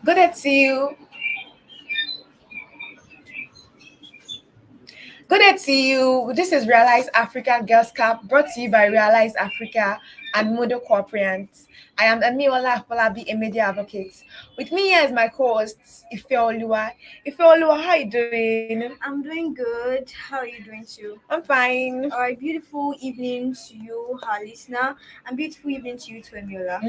Good day to you. Good day to you. This is Rhealyz Africa Girls Cup brought to you by Rhealyz Africa and Modo Corporate. I am Emiola Falabi, a media advocate. With me here is my co-host, Ifeoluwa. Ifeoluwa, how are you doing? I'm doing good. How are you doing too? I'm fine. All right, beautiful evening to you, our listener, and beautiful evening to you, too, Emiola.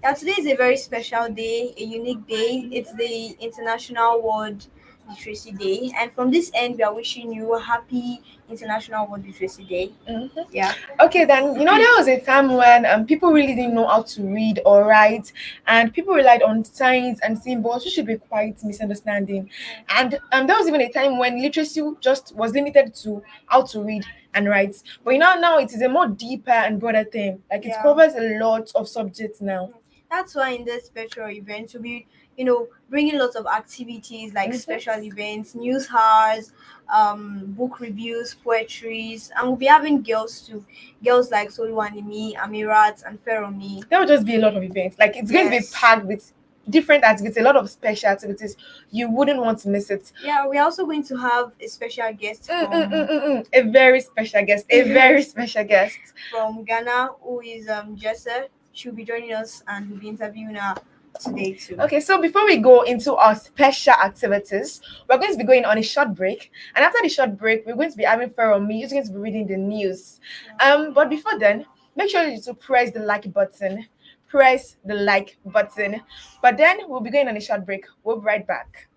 Yeah, today is a very special day, a unique day. It's the International World Literacy Day, and from this end, we are wishing you a happy International World Literacy Day. Yeah. Okay, then there was a time when people really didn't know how to read or write, and people relied on signs and symbols, which should be quite misunderstanding. And there was even a time when literacy just was limited to how to read and write. But now it is a more deeper and broader thing. Like it Yeah. covers a lot of subjects now. That's why in this special event we'll be, bringing lots of activities like special events, news hours, book reviews, poetries, and we'll be having girls like Soluanimi, Amirat, and Feromi. There will just be a lot of events. Like it's going to be Yes. packed with different activities, a lot of special activities. You wouldn't want to miss it. Yeah, we're also going to have a special guest A very special guest. A very special guest. from Ghana who is Jessa. She'll be joining us and we'll be interviewing her today too. Okay, so before we go into our special activities, we're going to be going on a short break. And after the short break, we're going to be having Me, who's going to be reading the news. But before then, make sure you to press the like button. Press the like button. But then we'll be going on a short break. We'll be right back.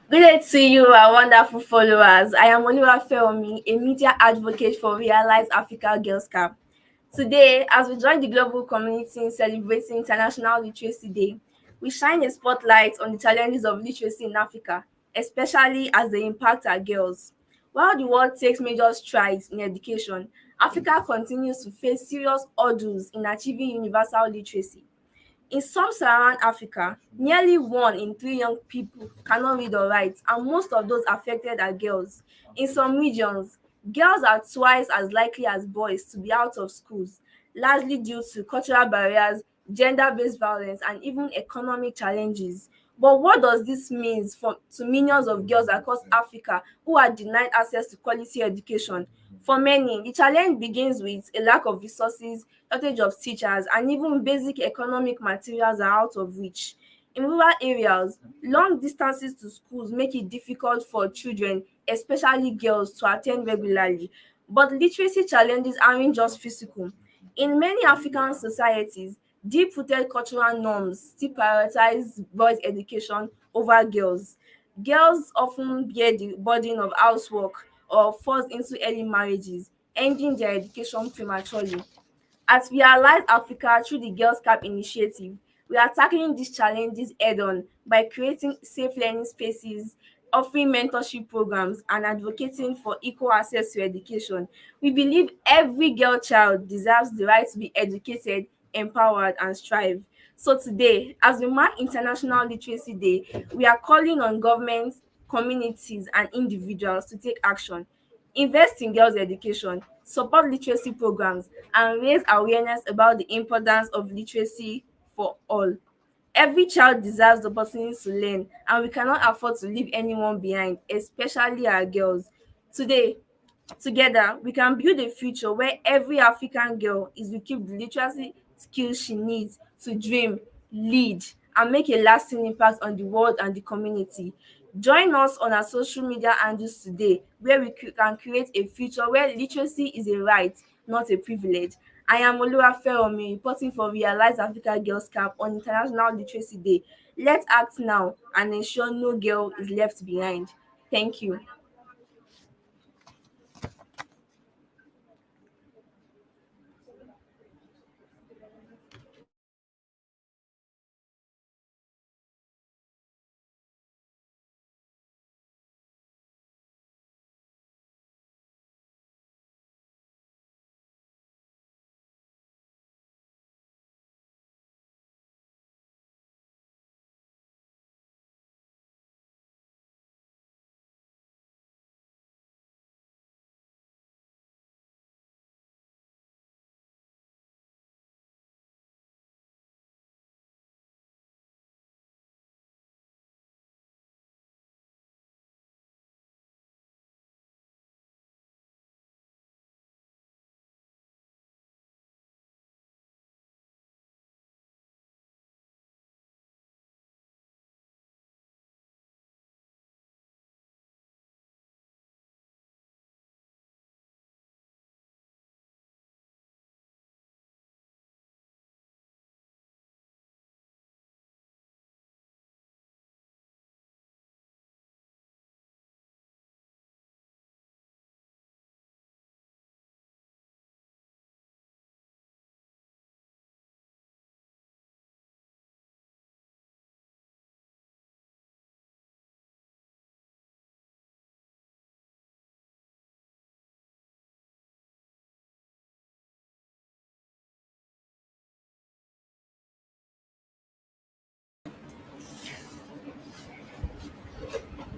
Good day to you, our wonderful followers. I am Oniwa Feomi, a media advocate for Rhealyz Africa Girls Cup. Today, as we join the global community in celebrating International Literacy Day, we shine a spotlight on the challenges of literacy in Africa, especially as they impact our girls. While the world takes major strides in education, Africa continues to face serious hurdles in achieving universal literacy. In sub-Saharan Africa, nearly 1 in 3 young people cannot read or write, and most of those affected are girls. In some regions, girls are twice as likely as boys to be out of schools, largely due to cultural barriers, gender-based violence, and even economic challenges. But what does this mean to millions of girls across Africa who are denied access to quality education? For many, the challenge begins with a lack of resources, shortage of teachers, and even basic economic materials are out of reach. In rural areas, long distances to schools make it difficult for children, especially girls, to attend regularly. But literacy challenges aren't just physical. In many African societies, deep-rooted cultural norms still prioritize boys' education over girls. Girls often bear the burden of housework or forced into early marriages, ending their education prematurely. At Rhealyz Africa through the Girls Camp initiative, We are tackling these challenges head on by creating safe learning spaces, offering mentorship programs, and advocating for equal access to education. We believe every girl child deserves the right to be educated, empowered, and strive. So today, as we mark International Literacy Day, we are calling on governments, communities, and individuals to take action, invest in girls' education, support literacy programs, and raise awareness about the importance of literacy for all. Every child deserves the opportunity to learn, and we cannot afford to leave anyone behind, especially our girls. Today, together, we can build a future where every African girl is equipped with the literacy skills she needs to dream, lead, and make a lasting impact on the world and the community. Join us on our social media handles today, where we can create a future where literacy is a right, not a privilege. I am Oluwafeomi, reporting for Rhealyz Africa Girls Camp on International Literacy Day. Let's act now and ensure no girl is left behind. Thank you.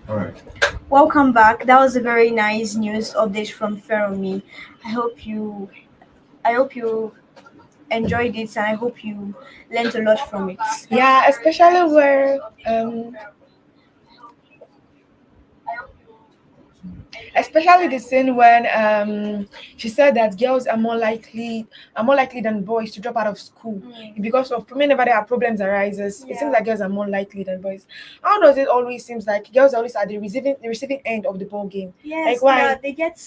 All right. Welcome back. That was a very nice news update from Feromi. I hope you I hope you enjoyed it and I hope you learned a lot from it. Yeah, especially where especially the scene when she said that girls are more likely than boys to drop out of school because of whenever there are problems arises. It seems like girls are more likely than boys. How does it always seems like girls are always at the receiving end of the ball game? Yes, Like why? they get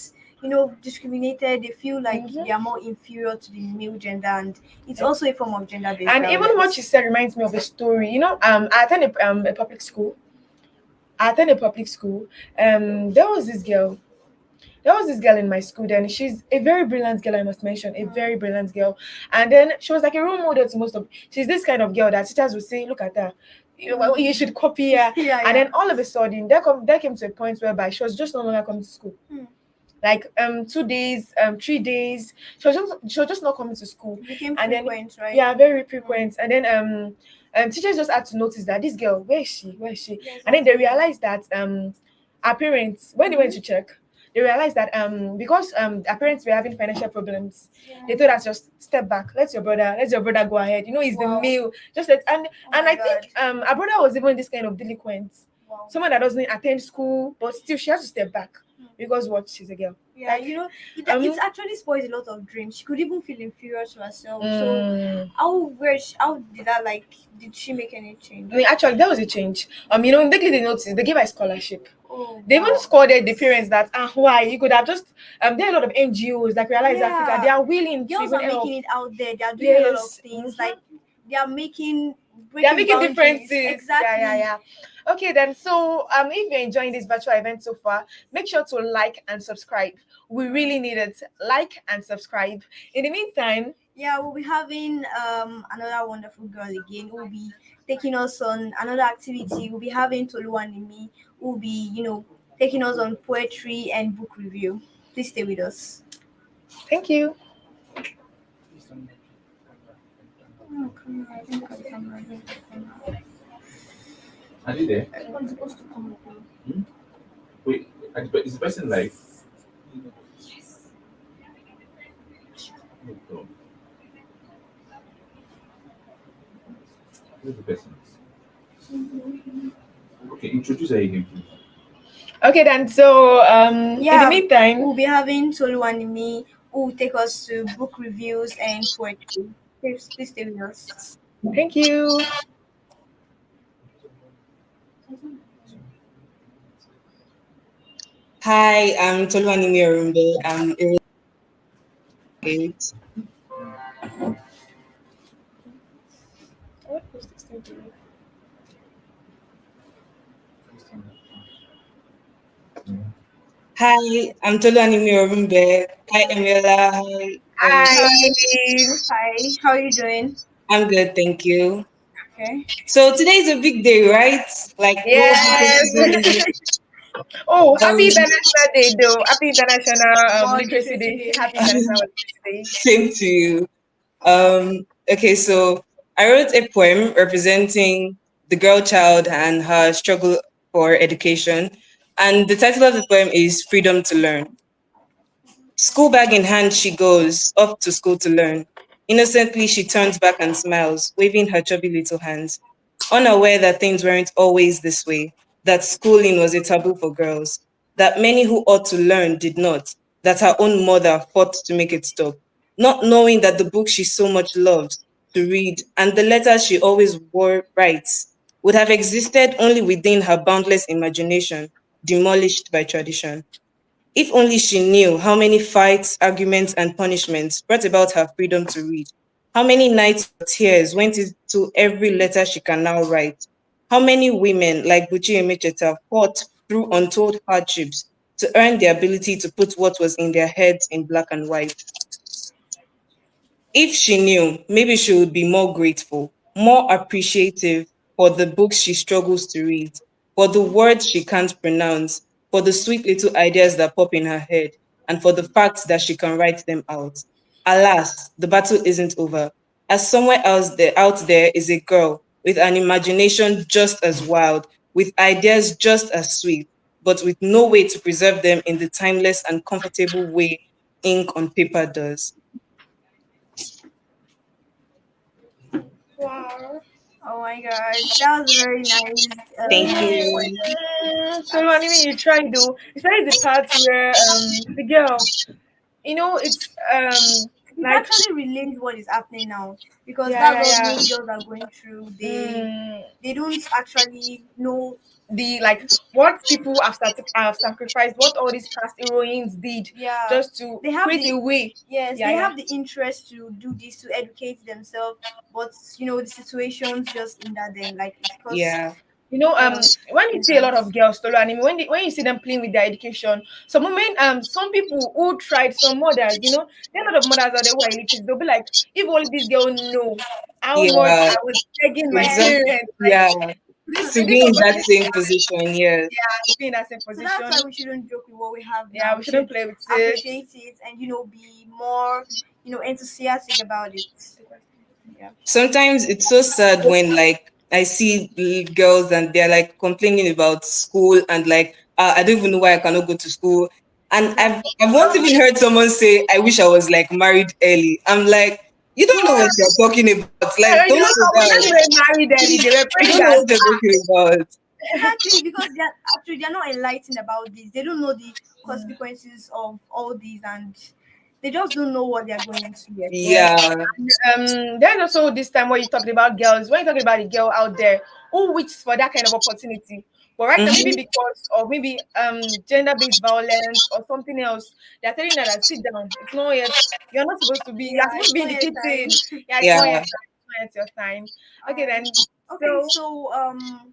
discriminated. They feel like they are more inferior to the male gender, and it's also a form of gender based And even what violence. she said reminds me of a story. I attend a public school. There was this girl. There was this girl in my school then. She's a very brilliant girl, I must mention, a very brilliant girl. And then she was like a role model to most of. She's this kind of girl that teachers would say, "Look at her, you should copy her." Yeah, And then all of a sudden, there came to a point whereby she was just no longer coming to school. Like 2 days, 3 days, she was just not coming to school. It became And then frequent, right? yeah, very frequent. And then teachers just had to notice that this girl, where is she? Where is she? Yes, And then they realized that our parents, when they went to check, they realized that because our parents were having financial problems, they told us just step back, let your brother go ahead. He's the Wow. male. Just let and Oh and my I think our brother was even this kind of delinquent, Wow. someone that doesn't attend school, but still she has to step back because what, she's a girl. Yeah, Like, it's actually spoiled a lot of dreams. She could even feel inferior to herself. So mm, how did that did she make any change? I mean, actually, there was a change. Immediately they noticed, they gave her a scholarship. Oh, They even wow. scolded the parents that why you could have just there are a lot of NGOs like Realize Africa. They Yeah. are willing to Girls even are help. making it out there. They are doing a lot of Yes. things. Mhm. Like they are making They are breaking making boundaries. differences. Exactly. Yeah. Okay then. So if you're enjoying this virtual event so far, make sure to like and subscribe. We really need it. Like and subscribe. In the meantime, Yeah, we'll be having another wonderful girl again who will be taking us on another activity. We'll be having Toluwanimi who will be, taking us on poetry and book review. Please stay with us. Thank you. Oh, camera, I don't look at the camera, I don't look at the camera. Are you there? I'm supposed to come up now. Wait, is the person live? No problem. Who's the person? Okay, introduce her again, please. Okay, then. So, in the Yeah, meantime, we'll be having Toluwanimi who will take us to book reviews and poetry. Please stay with us. thank you. Hi, I'm Toluwani Mirumbe. I'm eight. Hi, I'm Toluwani Mirumbe. Hi, Emila. Hi. Hi. Hi, how are you doing? I'm good, thank you. Okay. So today's a big day, right? Like World Yes. Literacy Day. Oh, happy Um, International Day, though. Happy International World Literacy Literacy Day. Day. Happy International Literacy Day. same to you. Okay, so I wrote a poem representing the girl child and her struggle for education, and the title of the poem is Freedom to Learn. School bag in hand, she goes off to school to learn. Innocently, she turns back and smiles, waving her chubby little hands, unaware that things weren't always this way, that schooling was a taboo for girls, that many who ought to learn did not, that her own mother fought to make it stop, not knowing that the book she so much loved to read and the letters she always wore writes would have existed only within her boundless imagination, demolished by tradition. If only she knew how many fights, arguments, and punishments brought about her freedom to read, how many nights of tears went into every letter she can now write, how many women like Buchi Emecheta fought through untold hardships to earn the ability to put what was in their heads in black and white. If she knew, maybe she would be more grateful, more appreciative for the books she struggles to read, for the words she can't pronounce, for the sweet little ideas that pop in her head, and for the fact that she can write them out. Alas, the battle isn't over. As somewhere else there out there is a girl with an imagination just as wild, with ideas just as sweet, but with no way to preserve them in the timeless and comfortable way ink on paper does. Wow. Oh my god, that was very nice. Thank you. So, anyway, you try though. Especially the part where the girl, it's It like actually relates what is happening now because yeah, that's yeah, what yeah. most girls are going through. They Mm, they don't actually know. the like what people have sacrificed, what all these past heroines did Yeah, just to they have create the a way. yes, Yeah, they yeah, have the interest to do this to educate themselves, but the situations just hinder them. Like it causes Yeah. a lot of when you see a lot hindrance. of girls Tolu, and when you see them playing with their education, some women some people who tried, some mothers, there are a lot of mothers out there who are illiterate. They'll be like, if only this girl know how much Yeah, I was begging my Yes, exactly. parents, like Yeah, this to be in that opportunity, same position. Yes. yeah, to be in that same so that's why position. we shouldn't joke with what we have Yeah, now. we We shouldn't should play with it. appreciate it and be more enthusiastic about it. Yeah. Sometimes it's so sad when like I see girls and they're like complaining about school and like I don't even know why I cannot go to school. And Exactly. I've once even heard someone say, I wish I was like married early. I'm like, you don't know what you're talking about. Like, don't say Some women that. were married early. They were You praying don't know that what you're talking about. Exactly, because they're not enlightened about this. They don't know the consequences of all these, and they just don't know what they're going into yet. yeah. Yeah. There's also this time where you talking about girls. When you're talking about a girl out there who wishes for that kind of opportunity, but right now maybe Mhm. because of maybe gender-based violence or something else, they're telling her that sit down. It's not yet. You're not supposed to be. You're Yeah, supposed to it's be in not the yet kitchen. time. Yeah, it's not yet Yeah. time. It's not yet your time. All Okay right. then. Okay, So so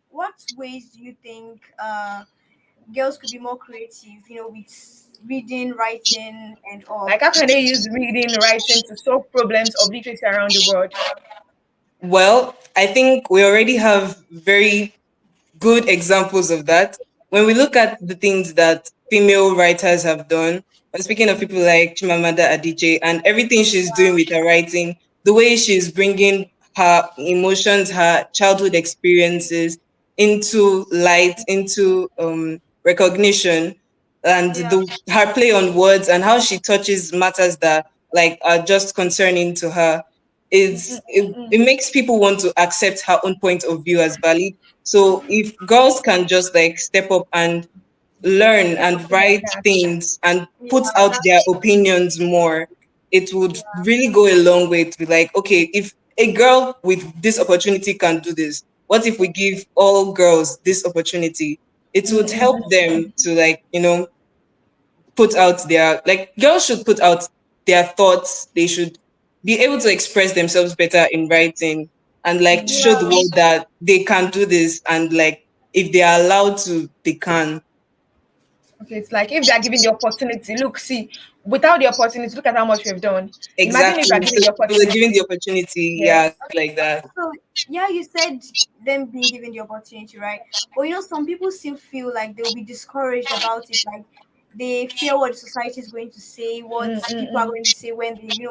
what ways do you think girls could be more creative, with reading, writing, and all. Like, how can they use reading, writing to solve problems of literacy around the world? Well, I think we already have very good examples of that. When we look at the things that female writers have done, I'm speaking of people like Chimamanda Adichie and everything she's doing with her writing, the way she's bringing her emotions, her childhood experiences into light, into recognition, and Yeah. her play on words and how she touches matters that like are just concerning to her it makes people want to accept her own point of view as valid. So if girls can just like step up and learn Do and something like write that. things and Yeah, put out that's their true. opinions more, it would Yeah. really go a long way to be like, okay, if a girl with this opportunity can do this, what if we give all girls this opportunity? It would help them to like, put out their like girls should put out their thoughts. They should be able to express themselves better in writing and like show the Yeah. world that they can do this and like if they are allowed to, they can. Okay, it's like if they are given the opportunity, look, see, without the opportunity, look at how much we've done. Imagine if Exactly. we are given So the they were given the opportunity. opportunity, Yes. yeah, stuff like that. So yeah, you said them being given the opportunity, right? But some people still feel like they'll be discouraged about it. Like they fear what society is going to say, what people are going to say when they,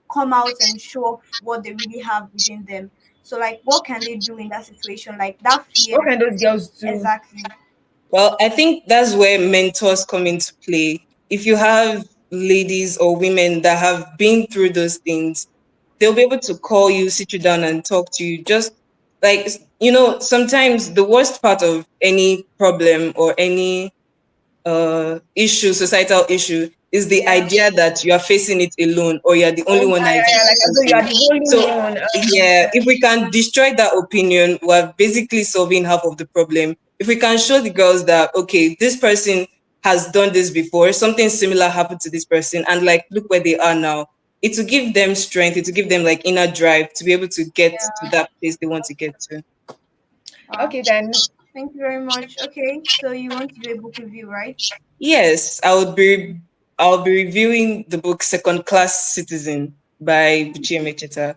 come out and show off what they really have within them. So like, what can they do in that situation? Like that What fear. can those girls do? Exactly. Well, I think that's where mentors come into play. If you have ladies or women that have been through those things, they'll be able to call you, sit you down, and talk to you. Just like, sometimes the worst part of any problem or any issue, societal issue, is the Yeah. idea that you are facing it alone or you're the Oh only one that yeah, is yeah, yeah. Like as though you are experiencing it. the only So, one. yeah, if we can destroy that opinion, we're basically solving half of the problem. If we can show the girls that, okay, this person has done this before, something similar happened to this person, and like, look where they are now. It will give them strength, it will give them like inner drive to be able to get to that place they want to get to. Wow. Okay, then. Thank you very much. Okay, so you want to do a book review, right? Yes, I'll be reviewing the book Second Class Citizen by Buchi Emecheta.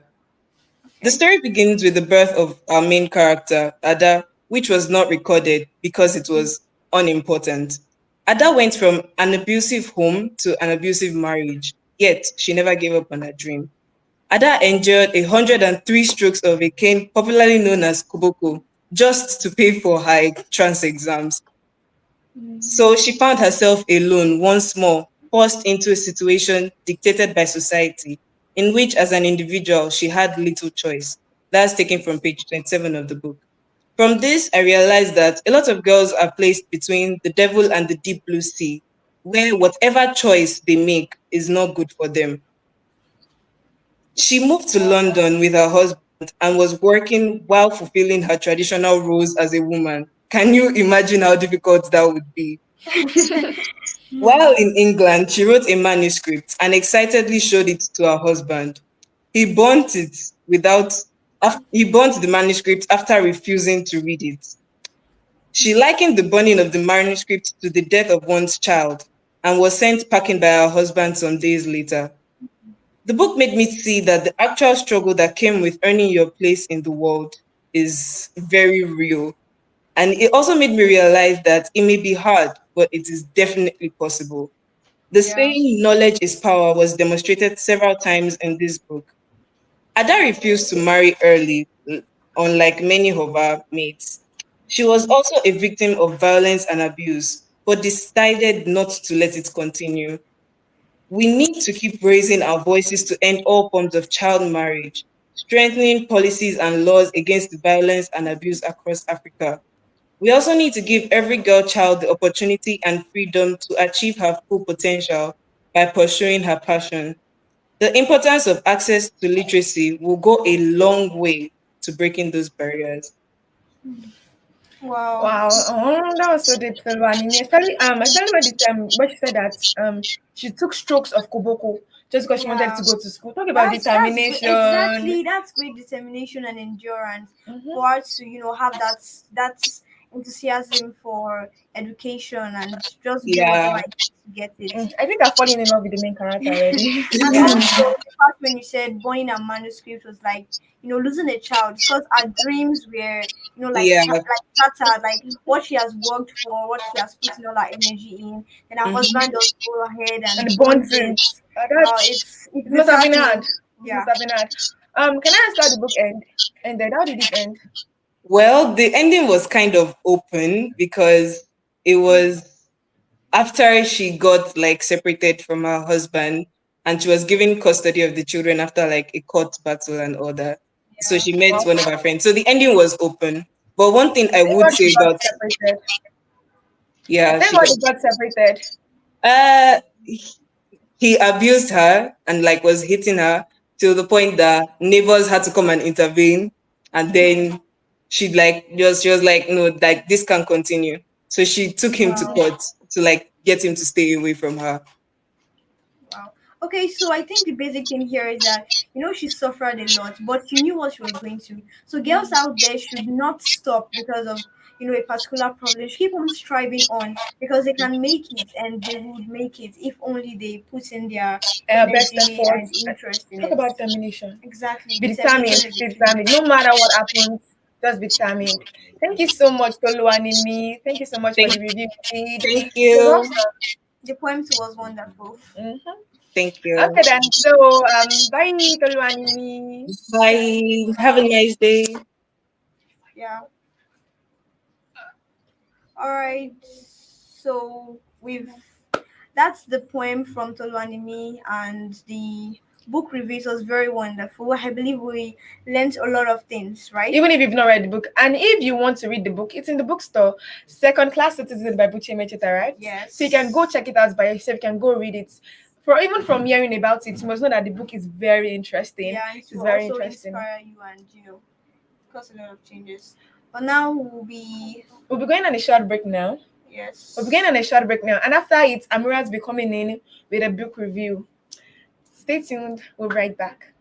The Okay. story begins with the birth of our main character, Ada, which was not recorded because it was unimportant. Ada went from an abusive home to an abusive marriage, yet she never gave up on her dream. Ada endured 103 strokes of a cane, popularly known as Koboko, just to pay for her trans exams. So she found herself alone once more, forced into a situation dictated by society, in which, as an individual, she had little choice. That's taken from page 27 of the book. From this, I realized that a lot of girls are placed between the devil and the deep blue sea, where whatever choice they make is not good for them. She moved to London with her husband and was working while fulfilling her traditional roles as a woman. Can you imagine how difficult that would be? While in England, she wrote a manuscript and excitedly showed it to her husband. He burnt it he burnt the manuscript after refusing to read it. She likened the burning of the manuscript to the death of one's child and was sent packing by her husband some days later. The book made me see that the actual struggle that came with earning your place in the world is very real. And it also made me realize that it may be hard, but it is definitely possible. The Yeah. saying knowledge is power was demonstrated several times in this book. Ada refused to marry early, unlike many of her mates. She was also a victim of violence and abuse, but decided not to let it continue. We need to keep raising our voices to end all forms of child marriage, strengthening policies and laws against violence and abuse across Africa. We also need to give every girl child the opportunity and freedom to achieve her full potential by pursuing her passion. The importance of access to literacy will go a long way to breaking those barriers. Wow. Wow, that was so deep, Selvanini. Especially when she said that she took strokes of Koboko just because she wanted Yeah. to go to school. Talk about That's great. determination. Exactly. That's great determination and endurance Mhm. for her to have that enthusiasm for education and just do whatever Yeah. it takes to get it. I think I've fallen in love with the main character already. And also the part when you said burning a manuscript was like, losing a child because our dreams were, Yeah. like shattered, like what she has worked for, what she has put in all her energy in. Then her Mhm. husband just go ahead And the and bond burns it. since Wow, that it's it must have been disheartening. hard. It Yeah. must have been hard. Can I ask how the book ended? How did it end? Well, the ending was kind of open because it was after she got like separated from her husband and she was given custody of the children after like a court battle and all that. So Yeah. she met Well, one of her friends. So the ending was open. But one thing I thank would God they say got about separated. yeah, Thank she God they got separated. uh he abused her and like was hitting her to the point that neighbors had to come and intervene, and then she was like, no, like this can't continue, so she took him to Wow. court to like get him to stay away from her. Wow. Okay, so I think the basic thing here is that she suffered a lot, but she knew what she was going to. So girls out there should not stop because of a particular problem. Should keep on striving on because they can make it, and they would make it if only they put in their Best energy effort. and interest in Talk it. about determination. Exactly, Be determined. determination is a Be key word. determined. No matter what happens, just be determined. Thank you so much, Toluanimi. Thank you so much for thank the review you did. thank It was you awesome. The poem too was wonderful. thank Okay you then. So bye, Toluanimi. Bye, have a nice day. Yeah. All right. So we've that's the poem from Toluanimi, and the book reviews was very wonderful. I believe we learned a lot of things, right? Even if you've not read the book, and if you want to read the book, it's in the bookstore. Second Class Citizen by Buchi Mechita, right? Yes. So you can go check it out by yourself. You can go read it. For even from hearing about it, you must know that the book is very interesting. Yeah, and it It's will very also interesting. inspire you and cause a lot of changes. But now We'll be going on a short break now. yes. We'll be going on a short break now, and after it, Amira's be coming in with a book review. Stay tuned. We'll be right back.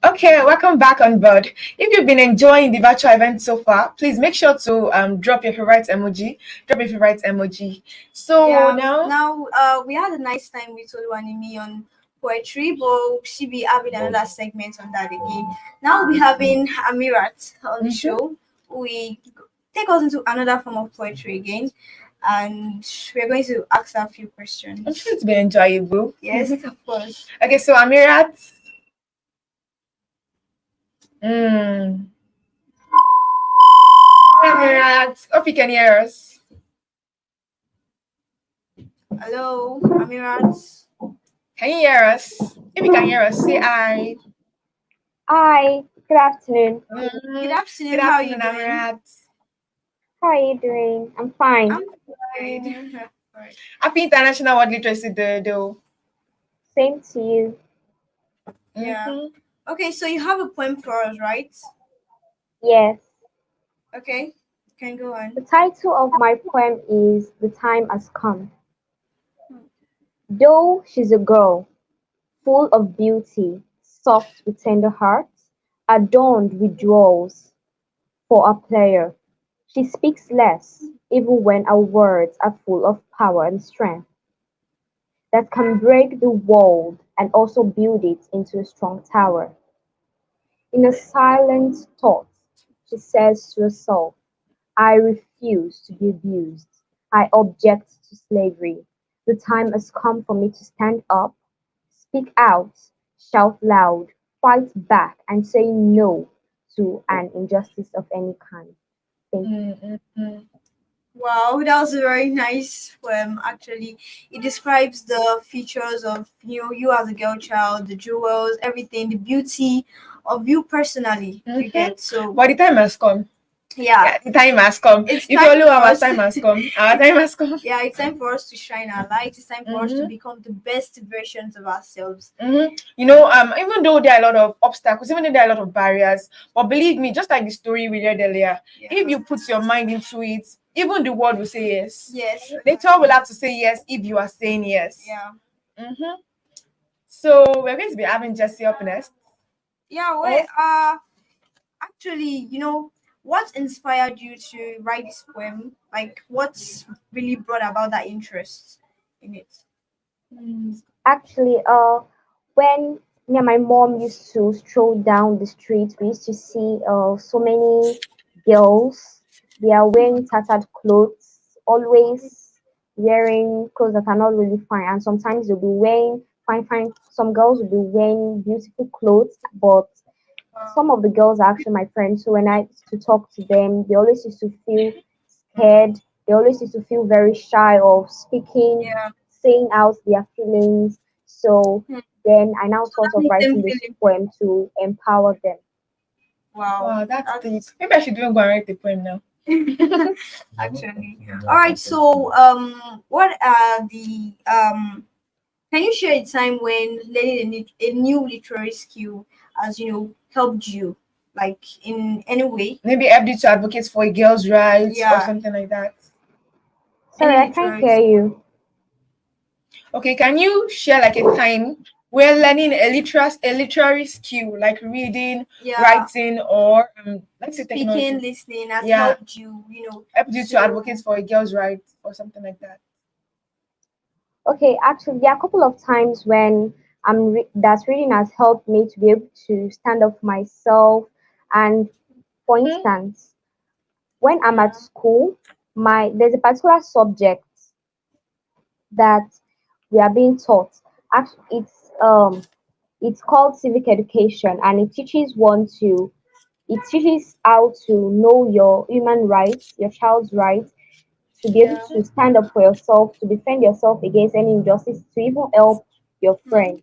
Okay, welcome back on board. If you've been enjoying the virtual event so far, please make sure to drop your favorite emoji. Drop your favorite emoji. So Yeah. now, Now, we had a nice time with Oluwanimi on poetry, but she be having another segment on that again. Now we'll be having Amirat on the Mhm. show. We take us into another form of poetry again, and we're going to ask her a few I'm questions. sure it's been enjoyable. Yes, of course. Okay, so Amirat. Mm. Amirat, hope you can hear us. Hello, Amirat. Can you hear us? If you can hear us, say hi. Hi, good afternoon. Good Mhm. Good afternoon. How are you afternoon, doing? Amirat. How are you doing? I'm fine. I'm fine. Happy International World Literacy Day, though. Same to you. Yeah. Mhm. Okay, so you have a poem for us, right? Yes. Okay, you can go The on. title of my poem is The Time Has Come. Though she's a girl, full of beauty, soft with tender heart, adorned with jewels for a player, she speaks less, even when her words are full of power and strength that can break the world and also build it into a strong tower. In a silent thought, she says to herself, I refuse to be abused. I object to slavery. The time has come for me to stand up, speak out, shout loud, fight back, and say no to an injustice of any kind. Thank you. Mm-hmm. Wow, that was a very nice poem. Actually, it describes the features of you as a girl child, the jewels, everything, the beauty of you personally. You Mm-hmm. get so But the time has come. yeah. Yeah, the time has come. It's If you time only for our us. time has come. Our it's time has come. yeah, it's time for us to shine our light. It's time for us to Mm-hmm. become the best versions of ourselves. Mm-hmm. Even though there are a lot of obstacles, even though there are a lot of barriers, but believe me, just like the story we read earlier, Yeah. if you put your mind into it, even the world will say yes. Yes. Nature will have to say yes if you are saying yes. Yeah. Mm-hmm. So we're going to be having Jesse up next. Yeah. Wait. Oh, Actually, what inspired you to write this poem? Like, what's really brought about that interest in it? Actually, when me and my mom used to stroll down the street, we used to see so many girls. They are wearing tattered clothes, always wearing clothes that are not really fine, and sometimes they'll be wearing fine, fine. Some girls will be wearing beautiful clothes, but some of the girls are actually my friends. So when I used to talk to them, they always used to feel scared. They always used to feel very shy of speaking, Yeah. saying out their feelings. So Hmm. then I now So thought that of makes them writing feel this poem to empower them. wow. wow, that's deep. That's Maybe I should even go and write the poem now. actually all right. So what are the can you share a time when learning a new literary skill has helped you, like in any way? Maybe help you to advocate for a girl's rights or Yeah, something like that. any Sorry, I can't literary hear you. Okay, can you share like a time where learning a literary skill like reading, yeah, writing, or let's say speaking, technology, listening has yeah, helped you, helped you to advocate to for a girl's rights or something like that? Okay, actually, there are a couple of times when that reading has helped me to be able to stand up for myself. And for Hmm. instance, when I'm at yeah, school, my there's a particular subject that we are being taught. Actually, it's called civic education, and it teaches how to know your human rights, your child's rights, to be able yeah. to stand up for yourself, to defend yourself against any injustice, to even help your Hmm. friends.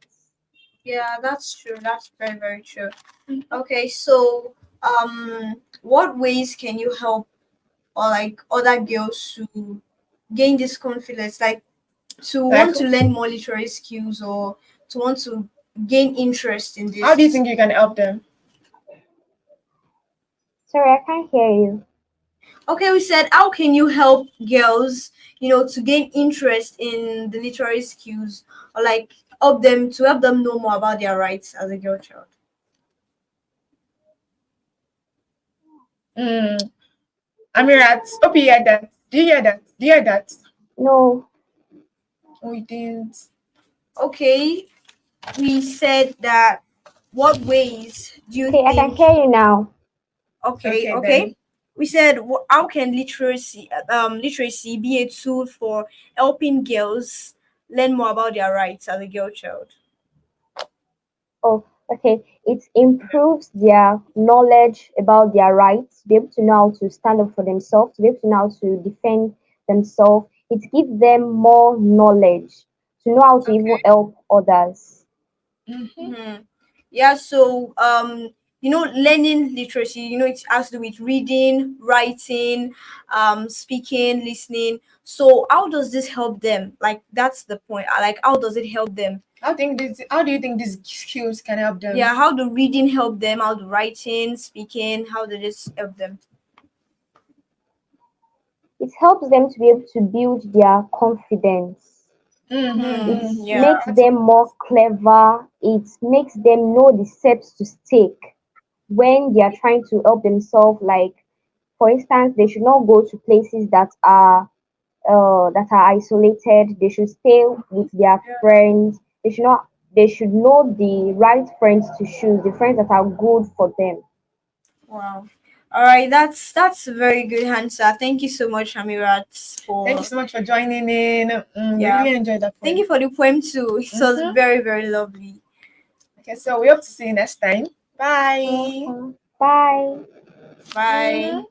Yeah, that's true. That's very, very true. Okay, so what ways can you help or like other girls to gain this confidence, like to Like, want to learn more literary skills or to want to gain interest in how do you this? think you can help them? Sorry, I can't hear you. Okay, we said how can you help girls, to gain interest in the literary skills or like help them know more about their rights as a girl child? Mm. Amirat, hope you hear that. Do you hear that? Do you hear that? No. Oh, you didn't. Okay, we said that. What ways do you Okay, I can think? hear you now. Okay, Okay, okay. then. We said how can literacy be a tool for helping girls learn more about their rights as a girl child? Oh, okay. It improves their knowledge about their rights, to be able to know how to stand up for themselves, to be able to know how to defend themselves. It gives them more knowledge to know how to even Okay. help others. Mm-hmm. Hmm. Yeah, so learning literacy, it has to do with reading, writing, speaking, listening. So how does this help them? Like that's the point. Like how does it help them? How do you think these skills can help them? Yeah, how do reading help them? How do writing, speaking, how did this help them? It helps them to be able to build their confidence. It Mm-hmm. Yeah. makes That's them more clever. It makes them know the steps to take when they are trying to help themselves. Like, for instance, they should not go to places that are isolated. They should stay with their friends. They should know the right friends to choose, the friends that are good for them. Wow. All right, that's a very good answer. Thank you so much, Amirat, Thank you for so much for joining in. We yeah. really enjoyed that Thank poem. you for the poem too. It was Mm-hmm. very, very lovely. Okay, so we hope to see you next time. Bye. Bye. Mm-hmm. Bye.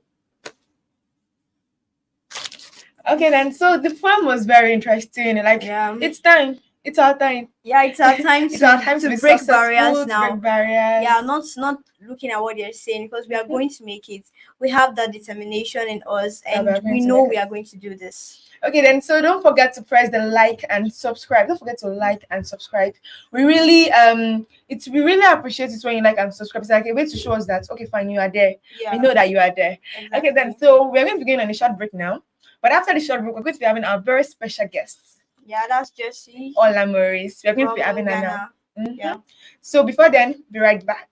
Okay, then. So the poem was very interesting. Like, Yeah. it's time. It's our time. Yeah, it's our time It's our to time to be break barriers successful, to now. break barriers. Yeah, not looking at what they're saying because we are going to make it. We have that determination in us That we and are going we to know make we it. are going to do this. Okay, then. So don't forget to press the like and subscribe. Don't forget to like and subscribe. We really appreciate it when you like and subscribe. It's like a way to show us that okay, fine, you are there. We Yeah, know that you are there. Okay, then. exactly. So we're going to begin on a short break now. But after the short break, we're going to be having our very special guests, Yeah, that's Jessie Ola Maurice. We're going to be from having her now. Ghana. Mhm. Yeah. So before then, be right back.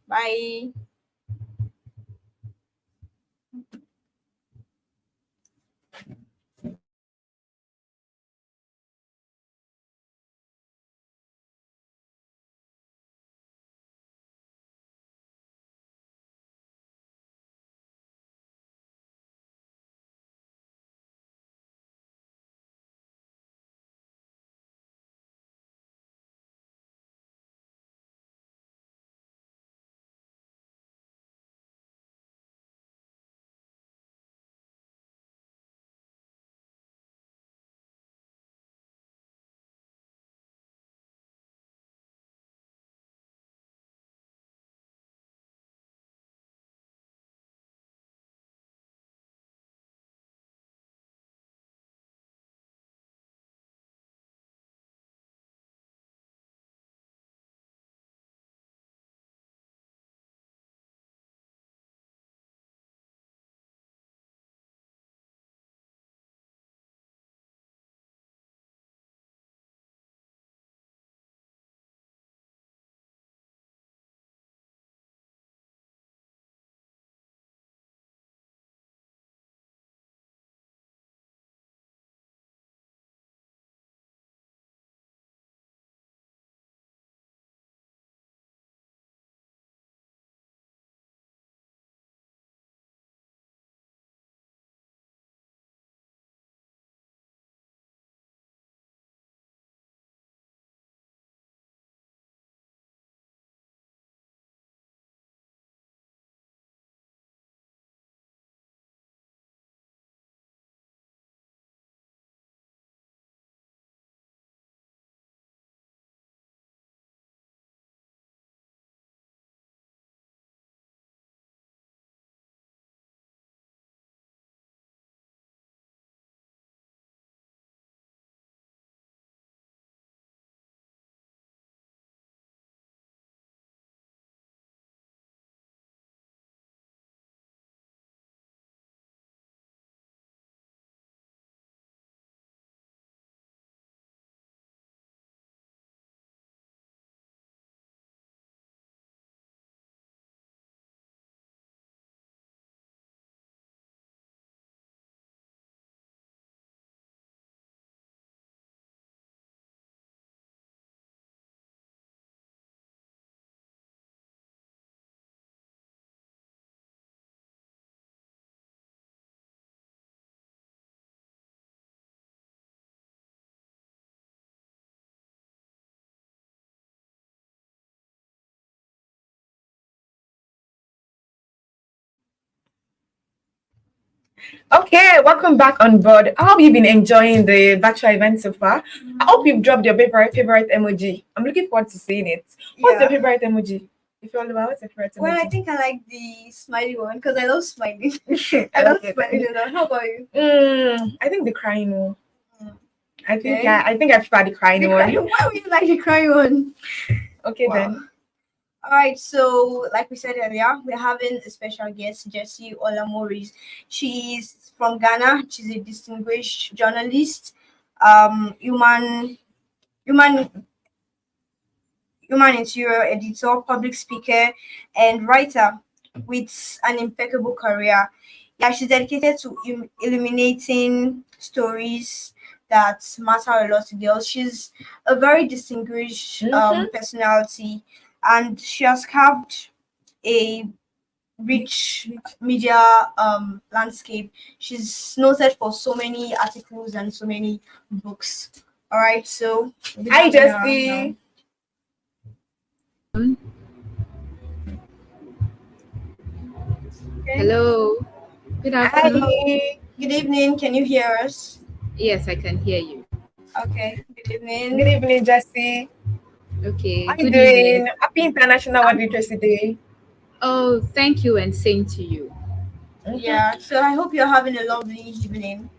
Bye. Okay, welcome back on board. How have you been enjoying the virtual event so far? I hope you've dropped your favorite emoji. I'm looking forward to seeing it. What's your Yeah. favorite emoji? If you're all about what's your favorite Well, I emoji? think I like the smiley one because I love smiling. I love Okay, smiling a lot. How about you? I think the crying one. Mm, I think okay. I prefer the crying The one. crying. Why would you like the crying one? Okay Wow. then. All right, so like we said earlier, we're having a special guest, Jessie Olamoris. She's from Ghana. She's a distinguished journalist, human human human interior editor, public speaker, and writer with an impeccable career. Yeah, she's dedicated to illuminating stories that matter a lot to girls. She's a very distinguished Mm-hmm. personality, and she has carved a rich media landscape. She's noted for so many articles and so many books. All right, so we'll be Hi having her now. Jessie. Okay. Hello, good afternoon. Hi. Good evening. Can you hear us? Yes, I can hear you. Okay. Good Good evening. evening, Jessie. Okay, How you good evening. doing? Happy International World Literacy Day. Oh, thank you and same to you. Mm-hmm. Yeah. So I hope you're having a lovely evening.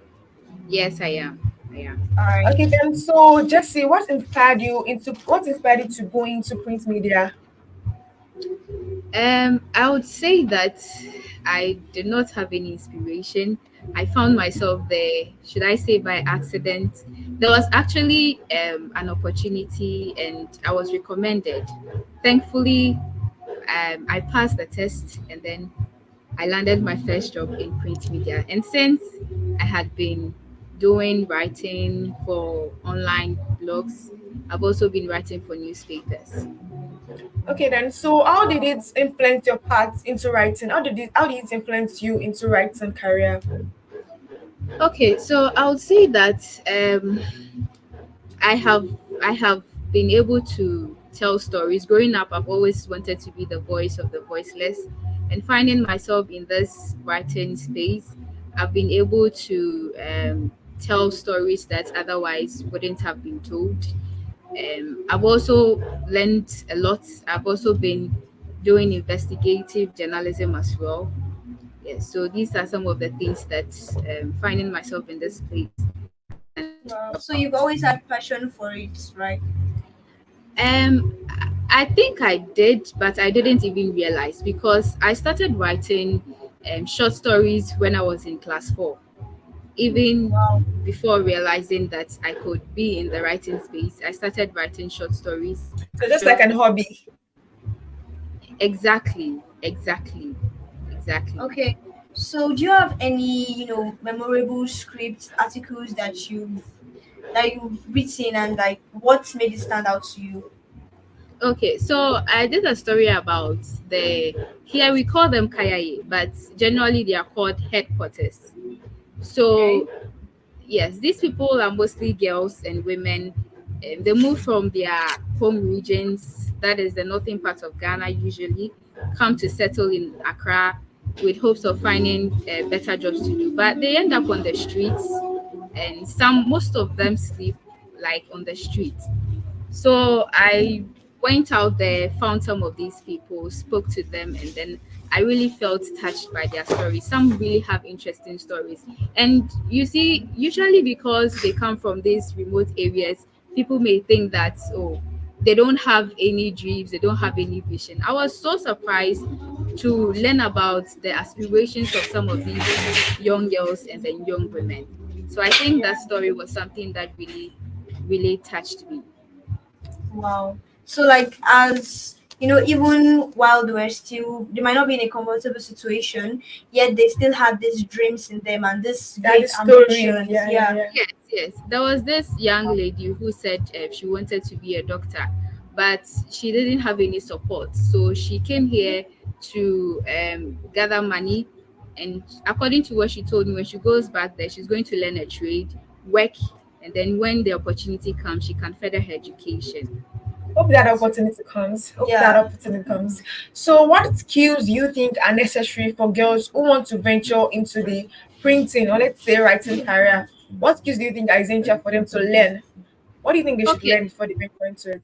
Yes, I am. I am. All right. Okay then. So Jessie, what inspired you to go into print media? I would say that I did not have any inspiration. I found myself there, should I say by accident. There was actually an opportunity and I was recommended. Thankfully, I passed the test and then I landed my first job in print media. And since I had been doing writing for online blogs, I've also been writing for newspapers. Okay then. So how did it influence your path into writing? How did it influence you into writing career? Okay, so I would say that I have I have been able to tell stories. Growing up, I've always wanted to be the voice of the voiceless, and finding myself in this writing space, I've been able to tell stories that otherwise wouldn't have been told. I've also learned a lot. I've also been doing investigative journalism as well. Yes, so these are some of the things that finding myself in this place and Wow. So you've always had passion for it, right? I think I did, but I didn't even realize because I started writing short stories when I was in class 4. Even Wow. before realizing that I could be in the writing space, I started writing short stories. So just like an hobby. Exactly, exactly, exactly. Okay. So do you have any, memorable script articles that you've written and like what made it stand out to you? Okay, so I did a story about the here we call them kayaye, but generally they are called headquarters. Okay. So yes, these people are mostly girls and women. They move from their home regions, that is the northern part of Ghana, usually come to settle in Accra with hopes of finding better jobs to do. But they end up on the streets, and most of them sleep like on the street. So I went out there, found some of these people, spoke to them, and then I really felt touched by their stories. Some really have interesting stories. And you see, usually because they come from these remote areas, people may think that, oh, they don't have any dreams, they don't have any vision. I was so surprised to learn about the aspirations of some of these young girls and then young women. So I think that story was something that really, really touched me. Wow. So like as even while they might not be in a comfortable situation, yet they still had these dreams in them and this That great is stories. ambitions. Yeah, yeah, Yeah. yeah. Yes, yes. There was this young lady who said she wanted to be a doctor, but she didn't have any support. So she came here to gather money. And according to what she told me, when she goes back there, she's going to learn a trade, work, and then when the opportunity comes, she can further her education. Hope that So, opportunity comes. Hope that yeah. opportunity comes. So, what skills do you think are necessary for girls who want to venture into the printing or let's say writing career, what skills do you think are essential for them to learn? What do you think they should Okay. learn before they go into it?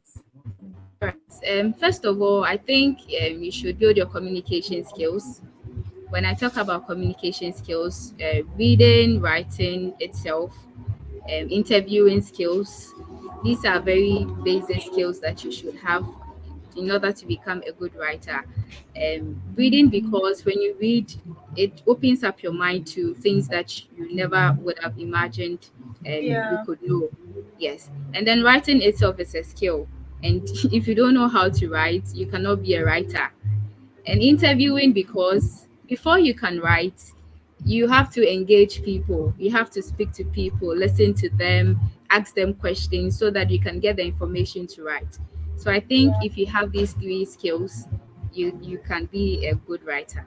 Right. First of all, I think you should build your communication skills. When I talk about communication skills, reading, writing itself, interviewing skills, these are very basic skills that you should have in order to become a good writer. Reading, because when you read, it opens up your mind to things that you never would have imagined you Yeah. could know. Yes. And then writing itself is a skill. And if you don't know how to write, you cannot be a writer. And interviewing, because before you can write, you have to engage people, you have to speak to people, listen to them, ask them questions so that you can get the information to write. So I think if you have these three skills, you can be a good writer.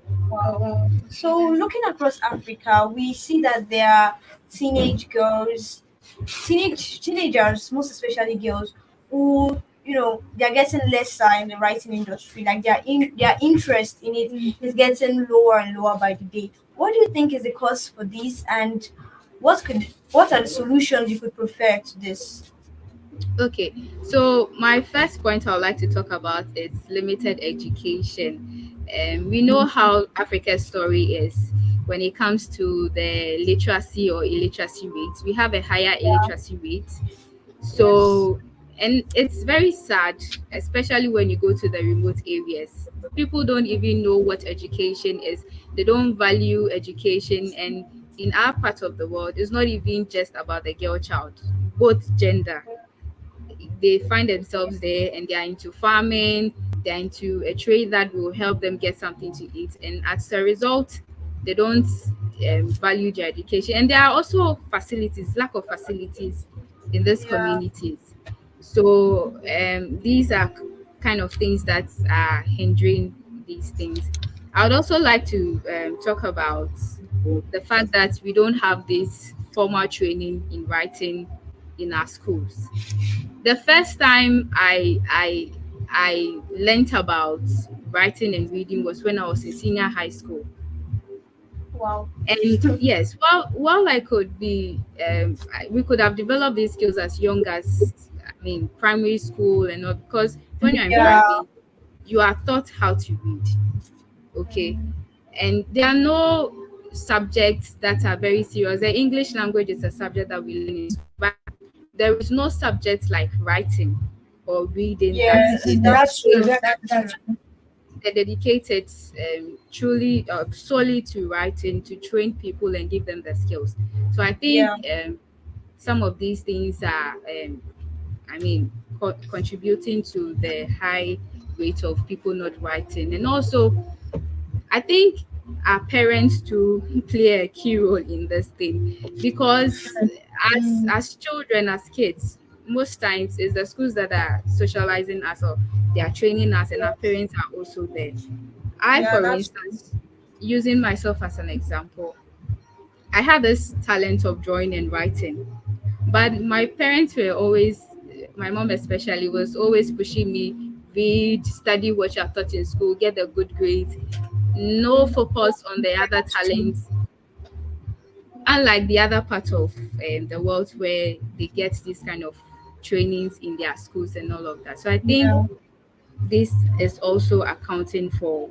Oh, Wow. wow. So looking across Africa, we see that there are teenage girls, teenagers, most especially girls, who they're getting lesser in the writing industry. Like their interest in it is getting lower and lower by the day. What do you think is the cause for this, and what are the solutions you could prefer to this? Okay, so my first point I would like to talk about is limited education. We know how Africa's story is when it comes to the literacy or illiteracy rates. We have a higher illiteracy rate. Yes. So, and it's very sad, especially when you go to the remote areas. People don't even know what education is. They don't value education. And in our part of the world, it's not even just about the girl child, both gender, they find themselves there and they are into farming, they're into a trade that will help them get something to eat. And as a result, they don't value their education. And there are also facilities, lack of facilities in these Yeah. communities. So these are kind of things that are hindering these things. I would also like to talk about the fact that we don't have this formal training in writing in our schools. The first time I learnt about writing and reading was when I was in senior high school. Wow. And yes, while I could be we could have developed these skills as young as, I mean, primary school and all, because when you're in Yeah. primary, you are taught how to read. Okay. And there are no subjects that are very serious. The English language is a subject that we learn in school, but there is no subject like writing or reading that Yes, they that's That's true. true. dedicate, That's true. they dedicated truly solely to writing, to train people and give them the skills. So I think Yeah. some of these things are, I mean, contributing to the high rate of people not writing. And also, I think our parents to play a key role in this thing, because as children, as kids, most times it's the schools that are socializing us, or they are training us, and our parents are also there. I, Yeah, for that's true. instance, using myself as an example, I had this talent of drawing and writing, but my parents were always, my mom especially, was always pushing me, read, study what you're taught in school, get a good grade, no focus on the other talents, unlike the other part of the world where they get this kind of trainings in their schools and all of that. So I think Yeah. this is also accounting for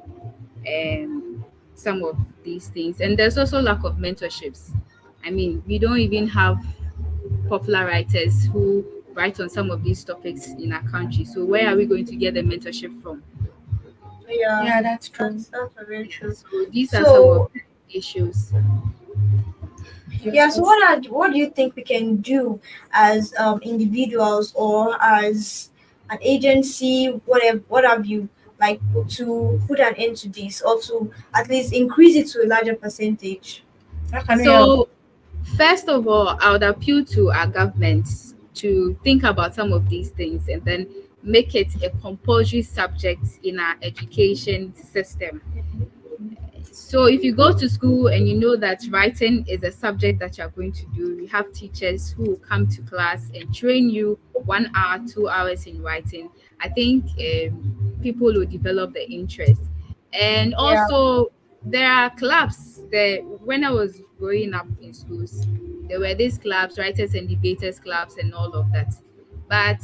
some of these things. And there's also lack of mentorships. I mean, we don't even have popular writers who write on some of these topics in our country. So where are we going to get the mentorship from? Yeah. Yeah, that's true. That's very true. So these are some of So the issues. yeah, Yes, so yes. what do you think we can do as individuals or as an agency, whatever, what have you, like to put an end to this or to at least increase it to a larger percentage? How can we help? So first of all, I would appeal to our government to think about some of these things and then make it a compulsory subject in our education system. So if you go to school and you know that writing is a subject that you're going to do, you have teachers who will come to class and train you 1 hour, 2 hours in writing. I think people will develop the interest. And Yeah. also, there are clubs there. When I was growing up in schools, there were these clubs, writers and debaters clubs and all of that, but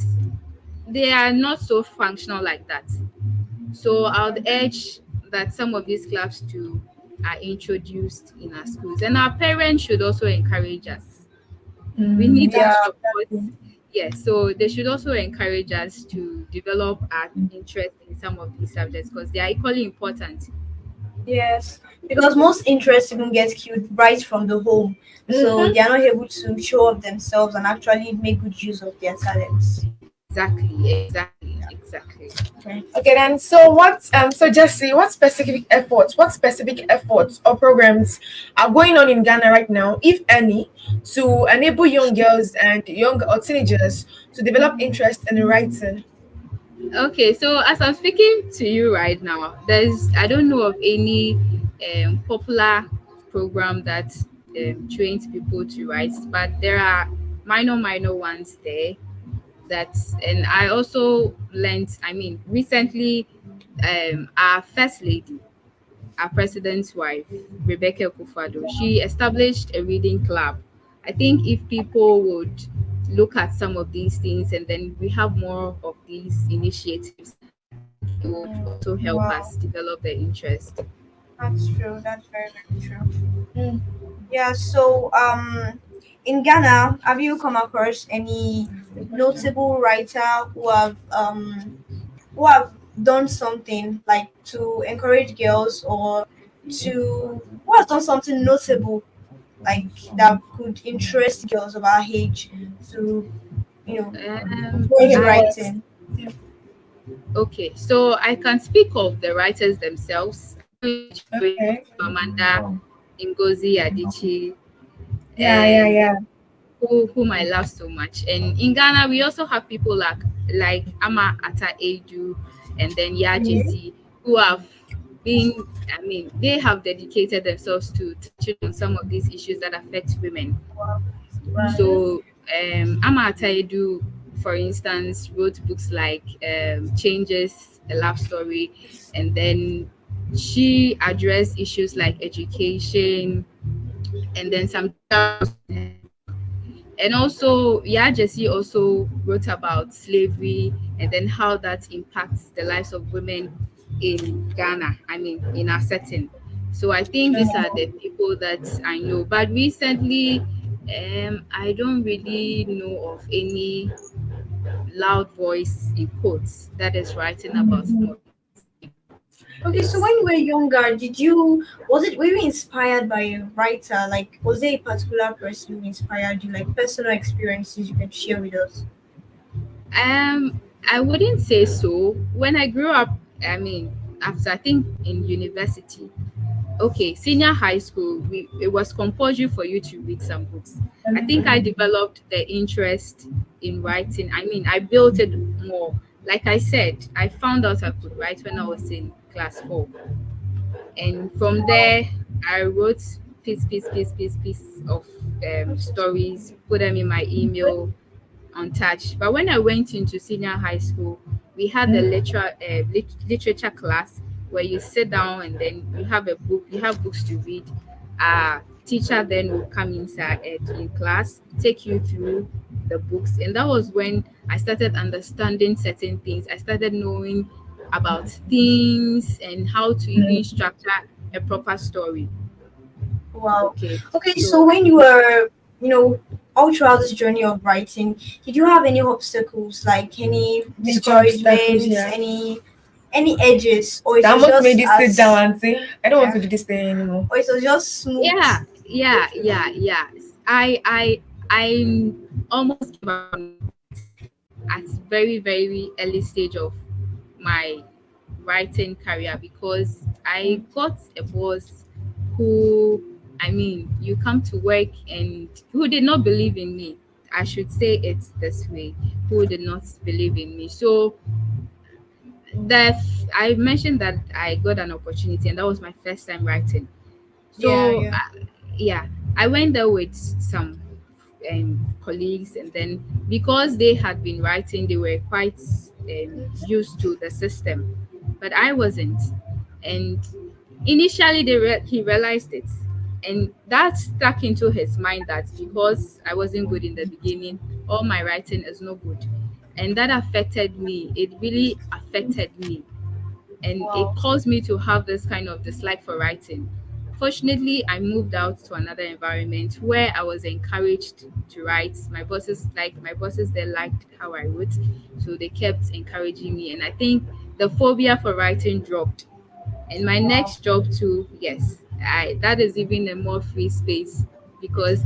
they are not so functional like that. So I would urge that some of these clubs too are introduced in our schools, and our parents should also encourage us. We need that Yeah. support. Yes, so they should also encourage us to develop our interest in some of these subjects because they are equally important. Yes, because most interests even get killed right from the home, so Mm-hmm. they are not able to show up themselves and actually make good use of their talents. Exactly. Okay, then. So so Jesse, what specific efforts or programs are going on in Ghana right now, if any, to enable young girls and young or teenagers to develop interest in writing? Okay, so as I'm speaking to you right now, I don't know of any popular program that trains people to write, but there are minor ones there that. And I also learned, I mean, recently, our first lady, our president's wife, Rebecca Kufado, she established a reading club. I think if people would look at some of these things and then we have more of these initiatives, I think it would also help Wow, us develop the interest. that's true. That's very, very true. Yeah, so in Ghana, have you come across any notable writer who have done something like to encourage girls or to who has done something notable like that could interest girls of our age to you know go into I writing? Okay, so I can speak of the writers themselves. I don't know if you know Okay. Amanda Ngozi Adichie, Yeah, yeah, and yeah. whom I love so much. And in Ghana, we also have people like Ama Ata Edu and then Yajesi, who have been, I mean, they have dedicated themselves to touching on some of these issues that affect women. So Ama Ata Edu, for instance, wrote books like Changes, a Love Story, and then she addressed issues like education and then some gender roles in her book. And also, yeah, Jesse also wrote about slavery and then how that impacts the lives of women in Ghana, I mean, in our setting. So I think these are the people that I know. But recently, I don't really know of any loud voice in quotes that is writing about some of these issues. Okay, so when Yes. you were younger, did you was it were you inspired by a writer? Like, was there a particular person who inspired you? Like personal experiences you can share with us? I wouldn't say so. When I grew up, I mean, after I think in university, okay, senior high school, it was compulsory for you to read some books. I think I developed the interest in writing. I mean, I built it more. Like I said, I found out I could write when I was in class 4. And from there, I wrote piece of stories, put them in my email, untouched. But when I went into senior high school, we had the literature class where you sit down and then you have a book, you have books to read. Teacher then will come inside in class, take you through the books, and that was when I started understanding certain things. I started knowing about themes and how to even structure a proper story. Wow. Okay, Okay, so so when you were, all throughout this journey of writing, did you have any obstacles, like any Major obstacles, discouragements, yeah. any edges, or it That was almost made just you sit down as and say, I don't want yeah, to do this thing anymore. or it was just smooth? yeah. I almost gave up on writing at very early stage of my writing career because I got a boss who, I mean, you come to work and who did not believe in me. I should say it this way, who did not believe in me. So I mentioned that I got an opportunity and that was my first time writing. Yeah, So yeah. yeah, I went there with some colleagues, and then because they had been writing, they were quite used to the system, but I wasn't. And Initially, he realized it, and that stuck into his mind that because I wasn't good in the beginning, all my writing is no good, and that affected me. It really affected me, and it Wow. caused me to have this kind of dislike for writing. Fortunately, I moved out to another environment where I was encouraged to write. My bosses they liked how I wrote, so they kept encouraging me, and I think the phobia for writing dropped. And my Wow. next job too, yes, I that is even a more free space because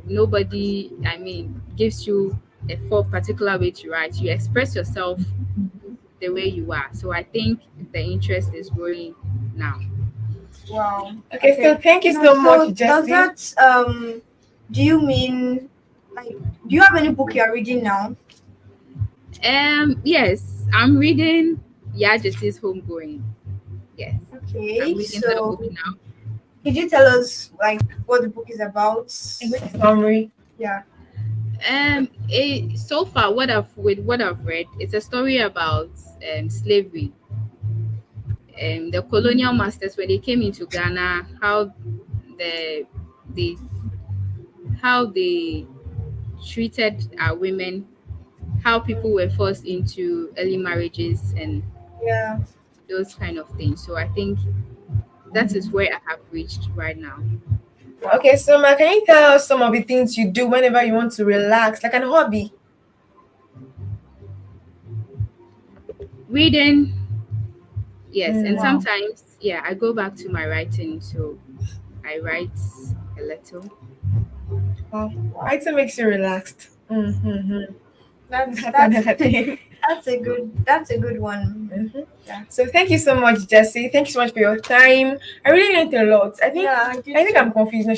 nobody, I mean, gives you a for particular way to write. You express yourself the way you are. So I think the interest is growing now. Wow. Okay, so Okay. thank you No, so much, so does Jesse. that do you mean like do you have any book you're reading now? Yes, I'm reading Yaje's Homegoing. Yes, I'm Okay, reading that so book now. could you tell us like what the book is about? A quick summary. Yeah. So far, what I've read, it's a story about slavery. The colonial masters when they came into Ghana, the they how they treated our women, how people were forced into early marriages and Yeah. those kind of things. So I think that is where I have reached right now. Okay, so Ma, can you tell us some of the things you do whenever you want to relax, like an hobby? Reading, yes, and Mm. Wow. sometimes yeah, I go back to my writing, so I write a little. Wow. Wow. Writing makes you relaxed. Mm-hmm. That's That's that's another thing. that's a good one. Mhm. Yeah. So thank you so much, Jesse. Thank you so much for your time. I really learned a lot. Yeah, I do I think I'm too. confused now.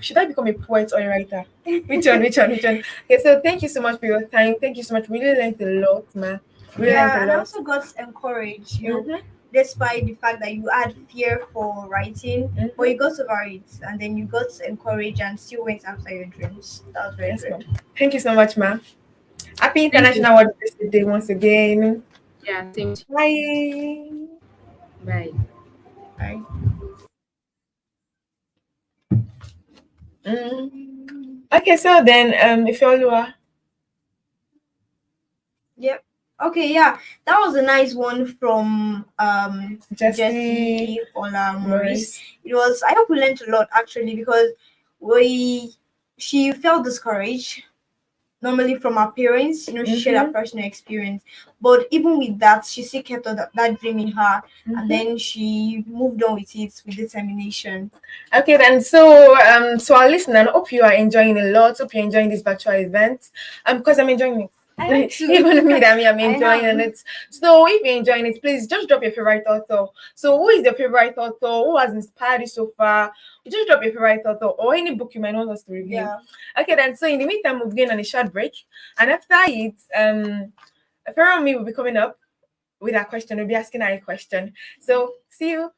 Should I become a poet or a writer? Which one? Which one? Which one? Okay, so thank you so much for your time. Thank you so much. We really learned a lot, man. Really learned Yeah, a and I lot. also got encouraged, Mm-hmm. despite the fact that you had fear for writing, but Mm-hmm. you got over it and then you got encouraged and still went after your dreams. That was very Yes, good. ma'am. Thank you so much, ma'am. Happy Thank you. International World Literacy Day once again. Yeah, same to Bye. you. Bye. Right. Okay, so then, if you are Yep. Okay, yeah. That was a nice one from Jesse Jesse Ola Maurice. Morris. It was I hope we learned a lot actually because we she felt discouraged normally from her parents. She shared her Mm-hmm. personal experience. But even with that, she still kept that dream in her and Mm-hmm. then she moved on with it with determination. Okay, then so our listener, I hope you are enjoying a lot. Hope you're enjoying this virtual event. Because I'm enjoying it. I am too. Even me, that me, I'm I enjoying am. it. So if you're enjoying it, please just drop your favorite author. So who is your favorite author? Who has inspired you so far? Just drop your favorite author or any book you might want us to review. Yeah. Okay, then so in the meantime, we'll begin on a short break. And after it, Farah and me will be coming up with our question. We'll be asking her a question. So see you.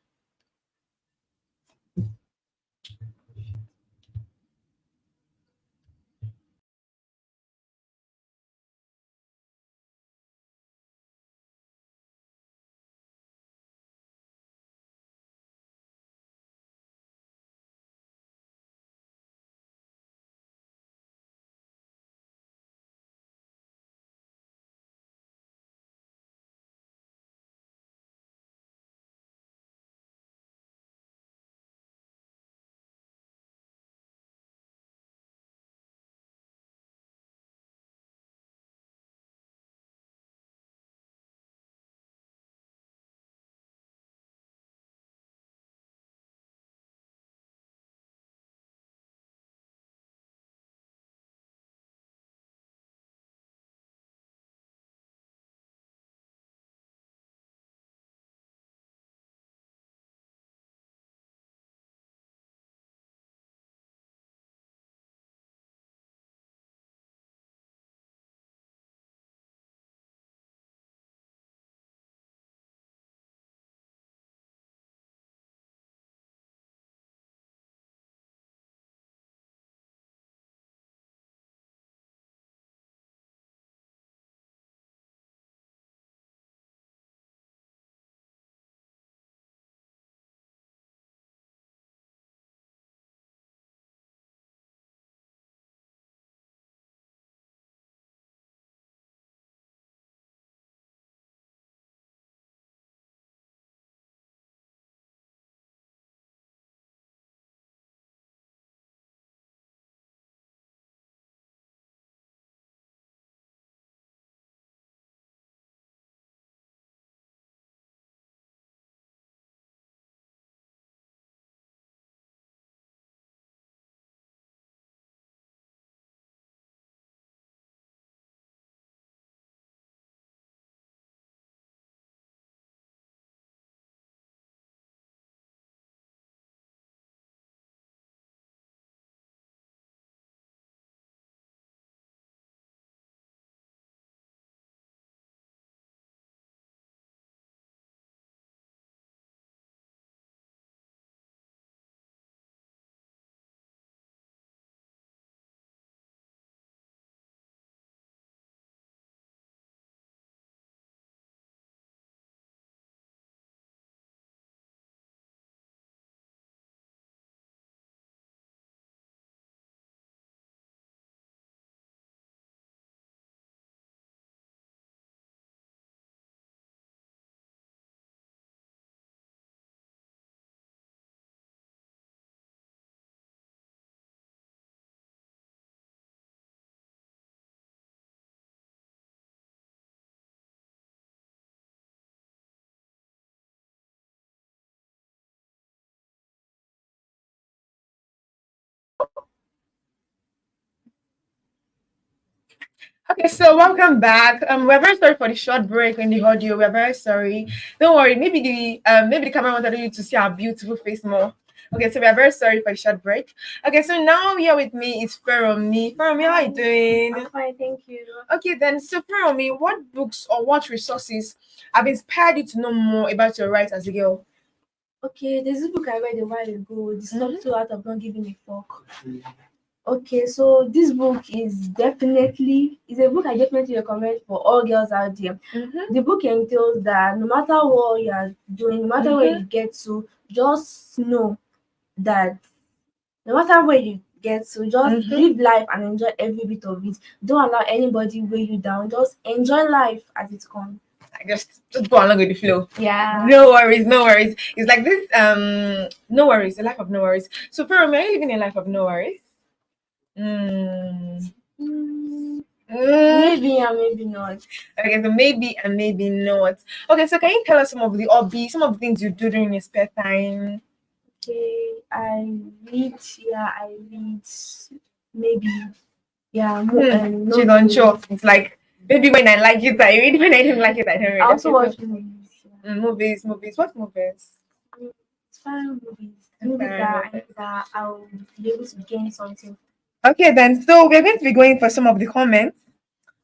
Okay, so welcome back. We're very sorry for the short break in the audio. We're very sorry. Don't worry. Maybe the camera wanted you to see our beautiful face more. Okay, so we're very sorry for the short break. Okay, so now here with me is Feromi. Feromi, how are you doing? I'm fine, thank you. Okay, then so Feromi, what books or what resources have inspired you to know more about your rights as a girl? Okay, there's this book I read a while ago, The Subtle Art of Not Giving a Fuck. Okay, so this book is a book I definitely recommend for all girls out there. Mm-hmm. The book entails that no matter what you are doing, no matter where you get to, just know that no matter where you get to, just live life and enjoy every bit of it. Don't allow anybody weigh you down. Just enjoy life as it comes. I just go along with the flow. Yeah. No worries, no worries. It's like this. No worries, a life of no worries. So, Feromi, are you living a life of no worries? Mm. Mm, Mm. maybe and maybe not. Okay, so maybe and maybe not. Okay, so can you tell us some of the hobbies, some of the things you do during your spare time? Okay, I read. Yeah, I read. Maybe. Yeah, She's unsure. novels. It's like maybe when I like it, I read. When I don't like it, I don't read. I also Okay, watch so movies. Yeah. movies. What movies? Inspiring movies. Movies Inspiring that movies. I'll be able to gain something. Okay, then. So we're going to be going for some of the comments.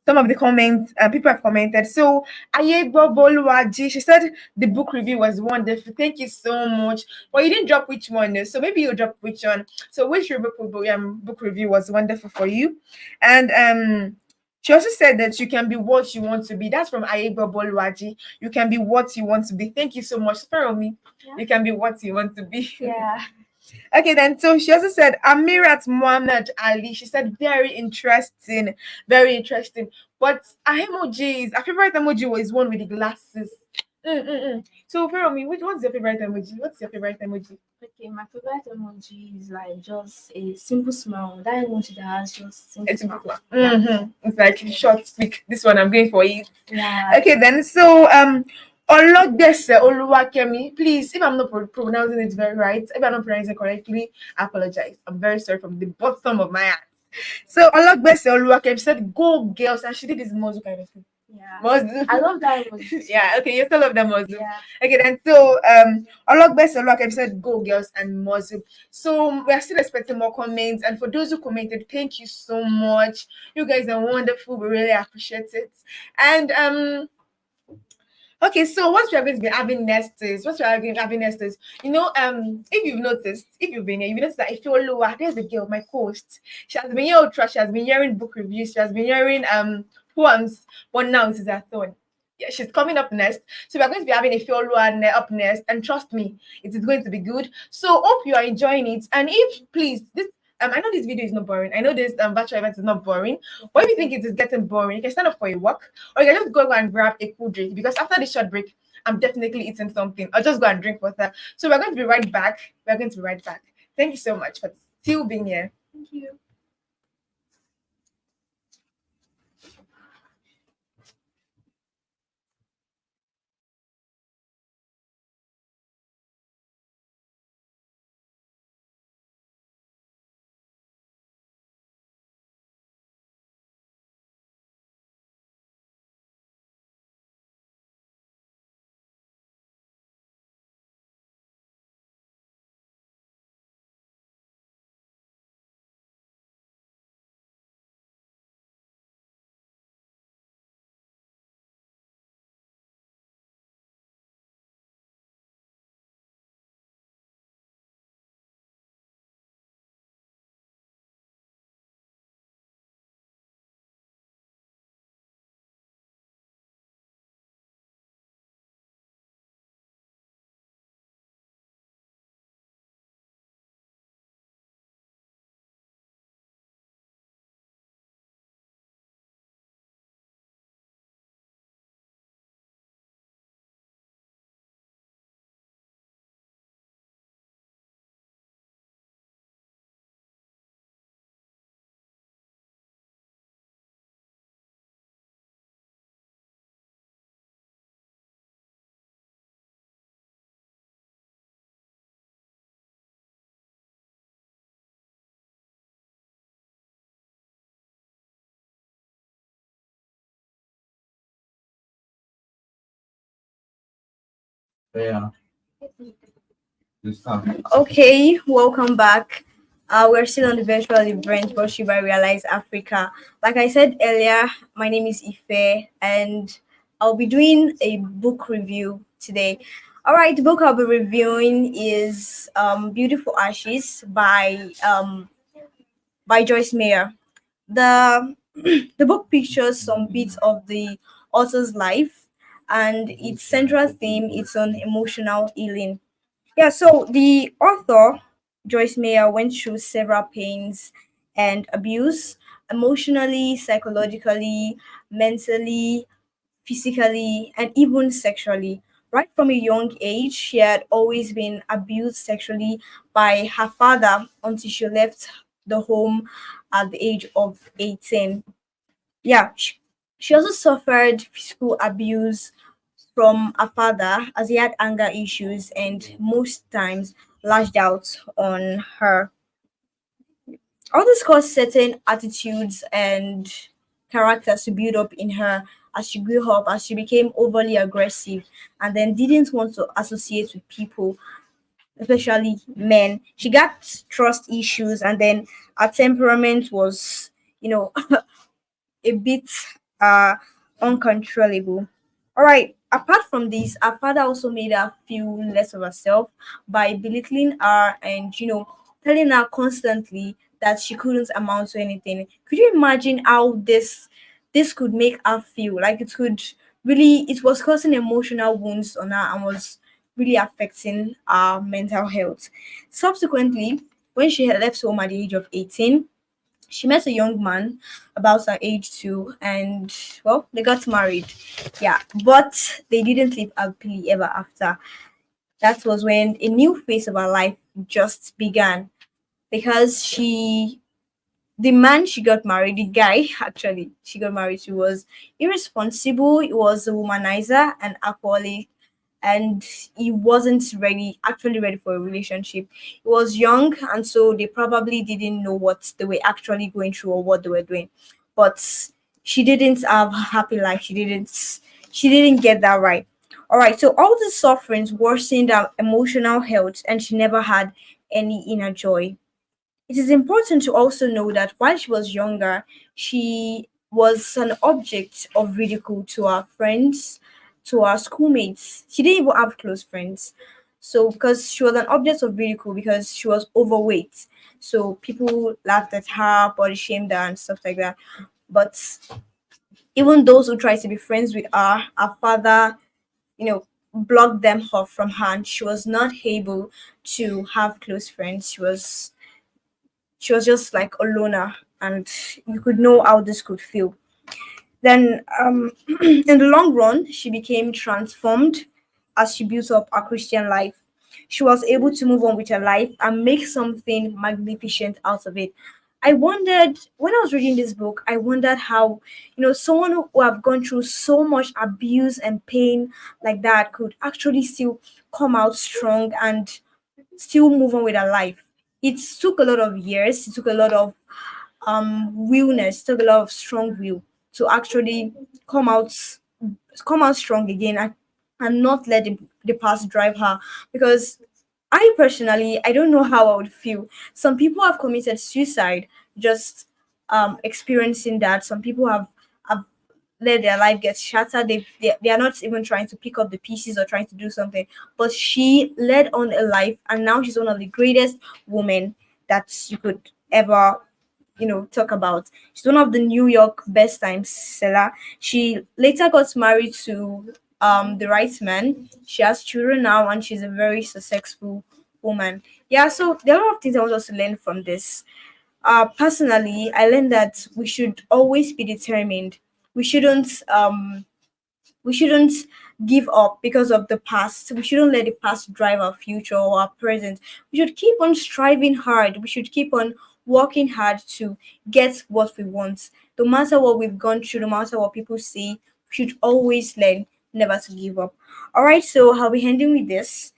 Some of the comments people have commented. So Ayebo Boluwaji, she said the book review was wonderful. Thank you so much. But you didn't drop which one, though. So maybe you drop which one. So which book review was wonderful for you? And she also said that you can be what you want to be. That's from Ayebo Boluwaji. You can be what you want to be. Thank you so much. For me, you can be what you want to be. Yeah. Okay, then so she also said Amirat Muhammad Ali. She said very interesting, very interesting. But her emojis, her favorite emoji was one with the glasses. So Feromi, what's your favorite emoji? What's your favorite emoji? Okay, my favorite emoji is like just a simple smile. That emoji that has just simple It's smile. It's like short, quick. This one I'm going for it. Yeah. Okay, then so Olodese Oluwakemi, please, if I'm not pronouncing it very right, if I'm not pronouncing it correctly, I apologize. I'm very sorry from the bottom of my heart. So Olodese Oluwakemi said, "Go girls," and she did this muzzle kind of thing. Yeah. Muzzle. I love that emoji. Yeah. Okay, you still love the muzzle. Yeah. Okay, then so Olodese Oluwakemi said, "Go girls," and muzzle. So we are still expecting more comments, and for those who commented, thank you so much. You guys are wonderful. We really appreciate it. And okay, so what we are going to be having next is if you've noticed, if you've been here, you've noticed that if you're lower, there's a girl, my host. She has been here ultra, she has been hearing book reviews, she has been hearing poems, but now it is her turn. Yeah, she's coming up next. So we're going to be having a follow up next, and trust me, it is going to be good. So hope you are enjoying it. And if please this I know this video is not boring. I know this virtual event is not boring. But if you think it is getting boring, you can stand up for a walk, or you can just go and grab a cool drink, because after this short break, I'm definitely eating something. I'll just go and drink water. So we're going to be right back. We're going to be right back. Thank you so much for still being here. Thank you. Yeah, this time. Okay, welcome back. We're still on the virtual event brought to you by Realize Africa. Like I said earlier, my name is Ife, and I'll be doing a book review today. All right, the book I'll be reviewing is "Beautiful Ashes" by Joyce Meyer. The the book pictures some bits of the author's life, and its central theme is on emotional healing. Yeah, so the author, Joyce Meyer, went through several pains and abuse emotionally, psychologically, mentally, physically, and even sexually. Right from a young age, she had always been abused sexually by her father until she left the home at the age of 18. Yeah, she also suffered physical abuse from her father as he had anger issues and most times lashed out on her. All this caused certain attitudes and characters to build up in her as she grew up, as she became overly aggressive and then didn't want to associate with people, especially men. She got trust issues and then her temperament was, you know, a bit uh uncontrollable. All right. Apart from this, her father also made her feel less of herself by belittling her and telling her constantly that she couldn't amount to anything. Could you imagine how this could make her feel? Like it was causing emotional wounds on her and was really affecting her mental health. Subsequently, when she had left home at the age of 18, she met a young man about her age too, and well, they got married. Yeah, but they didn't live happily ever after. That was when a new phase of her life just began because the man she got married, the guy actually she got married to, was irresponsible. He was a womanizer and alcoholic, and he wasn't actually ready for a relationship. He was young, and so they probably didn't know what they were actually going through or what they were doing. But she didn't have a happy life. She didn't get that right. All right, so all the sufferings worsened her emotional health, and she never had any inner joy. It is important to also know that while she was younger, she was an object of ridicule to her friends, to her schoolmates. She didn't even have close friends. So, because she was an object of ridicule because she was overweight. So, people laughed at her, body shamed her, and stuff like that. But even those who tried to be friends with her father, blocked them off from her, and she was not able to have close friends. She was just like a loner, and you could know how this could feel. Then, in the long run, she became transformed as she built up her Christian life. She was able to move on with her life and make something magnificent out of it. I wondered when I was reading this book, I wondered how, someone who have gone through so much abuse and pain like that could actually still come out strong and still move on with her life. It took a lot of years, it took a lot of willness, it took a lot of strong will to actually come out come out strong again and not let the past drive her. Because I personally, I don't know how I would feel. Some people have committed suicide just experiencing that. Some people have let their life get shattered. They are not even trying to pick up the pieces or trying to do something. But she led on a life, and now she's one of the greatest women that you could ever talk about. She's one of the New York best time seller. She later got married to the right man. She has children now, and she's a very successful woman. Yeah, so there are a lot of things I want us to learn from this. Personally, I learned that we should always be determined. We shouldn't we shouldn't give up because of the past. We shouldn't let the past drive our future or our present. We should keep on striving hard. We should keep on working hard to get what we want. No matter what we've gone through, no matter what people say, we should always learn never to give up. All right, so I'll be ending with this.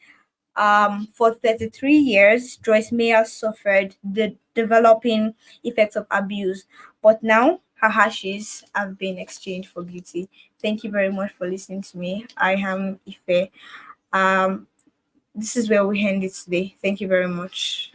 For 33 years, Joyce Meyer suffered the developing effects of abuse, but now her ashes have been exchanged for beauty. Thank you very much for listening to me. I am Ife. This is where we end it today. Thank you very much.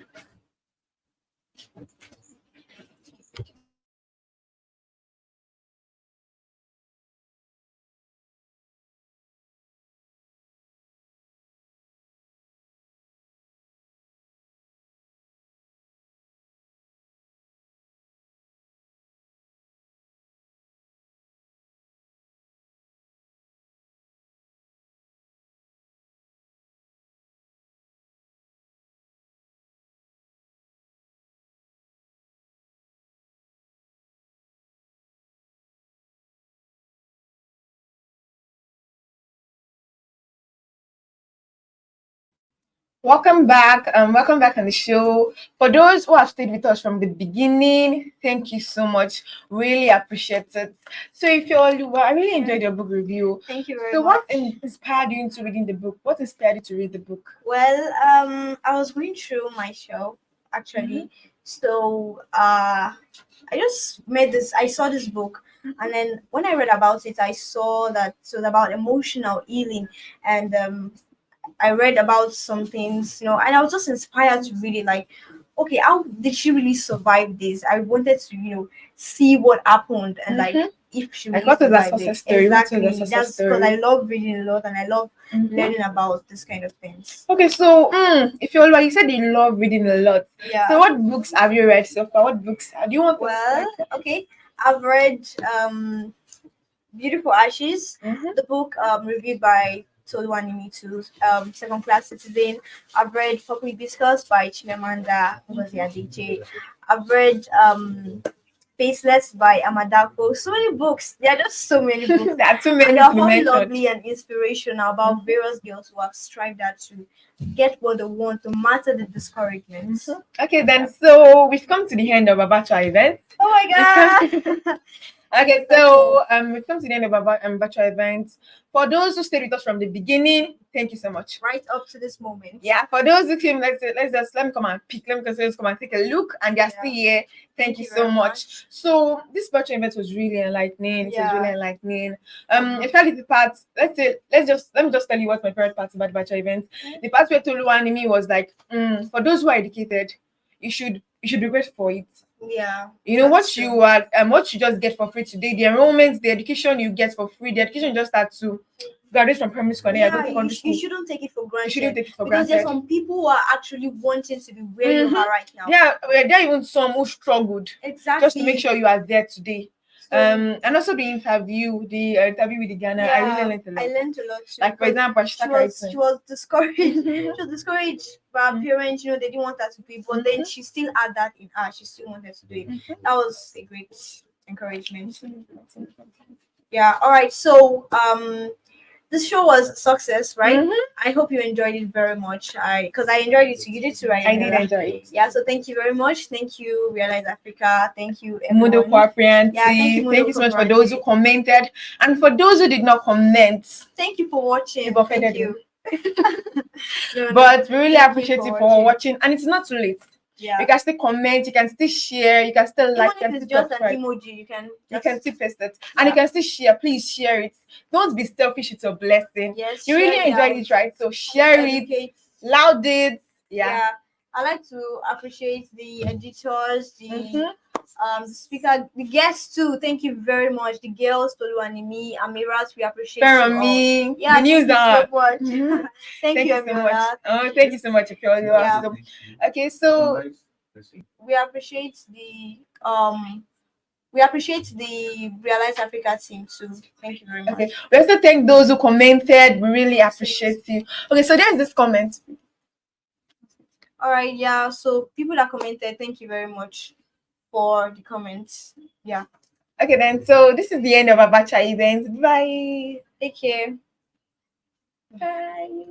Welcome back. Welcome back on the show. For those who have stayed with us from the beginning, thank you so much. Really appreciate it. So, if you're all new, I really enjoyed your book review. Thank you very So, much. what inspired you into reading the book? What inspired you to read the book? Well, I was going through my shelf actually. So I saw this book, and then when I read about it, I saw that it was about emotional healing, and I read about some things, and I was just inspired to read it. Like, okay, how did she really survive this? I wanted to, see what happened and like if she Like, really what was that survived success it. story? What was Exactly. that success That's because I story? love reading a lot and I love learning about this kind of things. Okay, so if you're you said you love reading a lot. Yeah. So, what books have you read so far? What books do you want to Well, start? okay, I've read Beautiful Ashes, Mhm. the book reviewed by Toluwanimi to Second Class Citizen. I've read Purple Hibiscus by Chimamanda Ngozi Adichie. I've read Faceless by Amadako. So many books. There are just so many books. There are too And many they're to be all mentioned. lovely and inspirational about various girls who have strived out to get what they want, no matter the discouragements. Okay, then so we've come to the end of our virtual event. Oh my god! Okay, so we've come to the end of our virtual event. For those who stayed with us from the beginning, thank you so much. Right up to this moment. Yeah, for those who came, let me come and pick. Let me just come and take a look, and they're still here. Thank you so very much. So this virtual event was really enlightening. It was Yeah. really enlightening. Especially the part. Let me just tell you what my favorite part about the virtual event. The part where Tolu and me was like, for those who are educated, you should be grateful for it. Yeah. You know That's what true. you are what you just get for free today, the enrollment, the education you get for free, the education just starts to graduate from primary school and then I go to secondary school. You shouldn't take it for granted. You shouldn't take it for because granted. there's some people who are actually wanting to be where you are right now. Yeah, there are even some who struggled Exactly. just to make sure you are there today. So, and also the interview with the Ghana, I really learned a lot. I learned a lot too. Like for example, she was discouraged. She was discouraged by her parents. They didn't want her to be, but then she still had that in her. She still wanted to do it. That was a great encouragement. Yeah. All right. So this show was a success, right? I hope you enjoyed it very much. Because I enjoyed it too. You did too, right? I did enjoy it. Yeah, so thank you very much. Thank you, Rhealyz Africa. Thank you, Mudo everyone. Cooperative. Yeah, thank you, Thank you so much for those who commented. And for those who did not comment, thank you for watching. You've Thank you. but we really Thank appreciate you you for for watching. And it's not too late. Yeah. You can still comment, you can still share, you can still like, Even if it's just an emoji, you can still paste it. And you can still share. Please share it. Don't be selfish, it's a blessing. Yes, You really enjoyed it, right? So share it, loud it. Yeah. I like to appreciate the editors, the speaker, the guests too. Thank you very much. The girls, Tolu and me, Amirat, we appreciate you all. Me, Yeah, the news so much. Thank you so much. Oh, thank you so much, Ifeoluwa. Okay, so we appreciate the Rhealyz Africa team too. Thank you very much. Okay, we also thank those who commented. We really appreciate you. Okay, so there's this comment. All right, yeah. So people that commented, thank you very much for the comments. Yeah. Okay then. So this is the end of our Bacha event. Bye. Take care. Bye.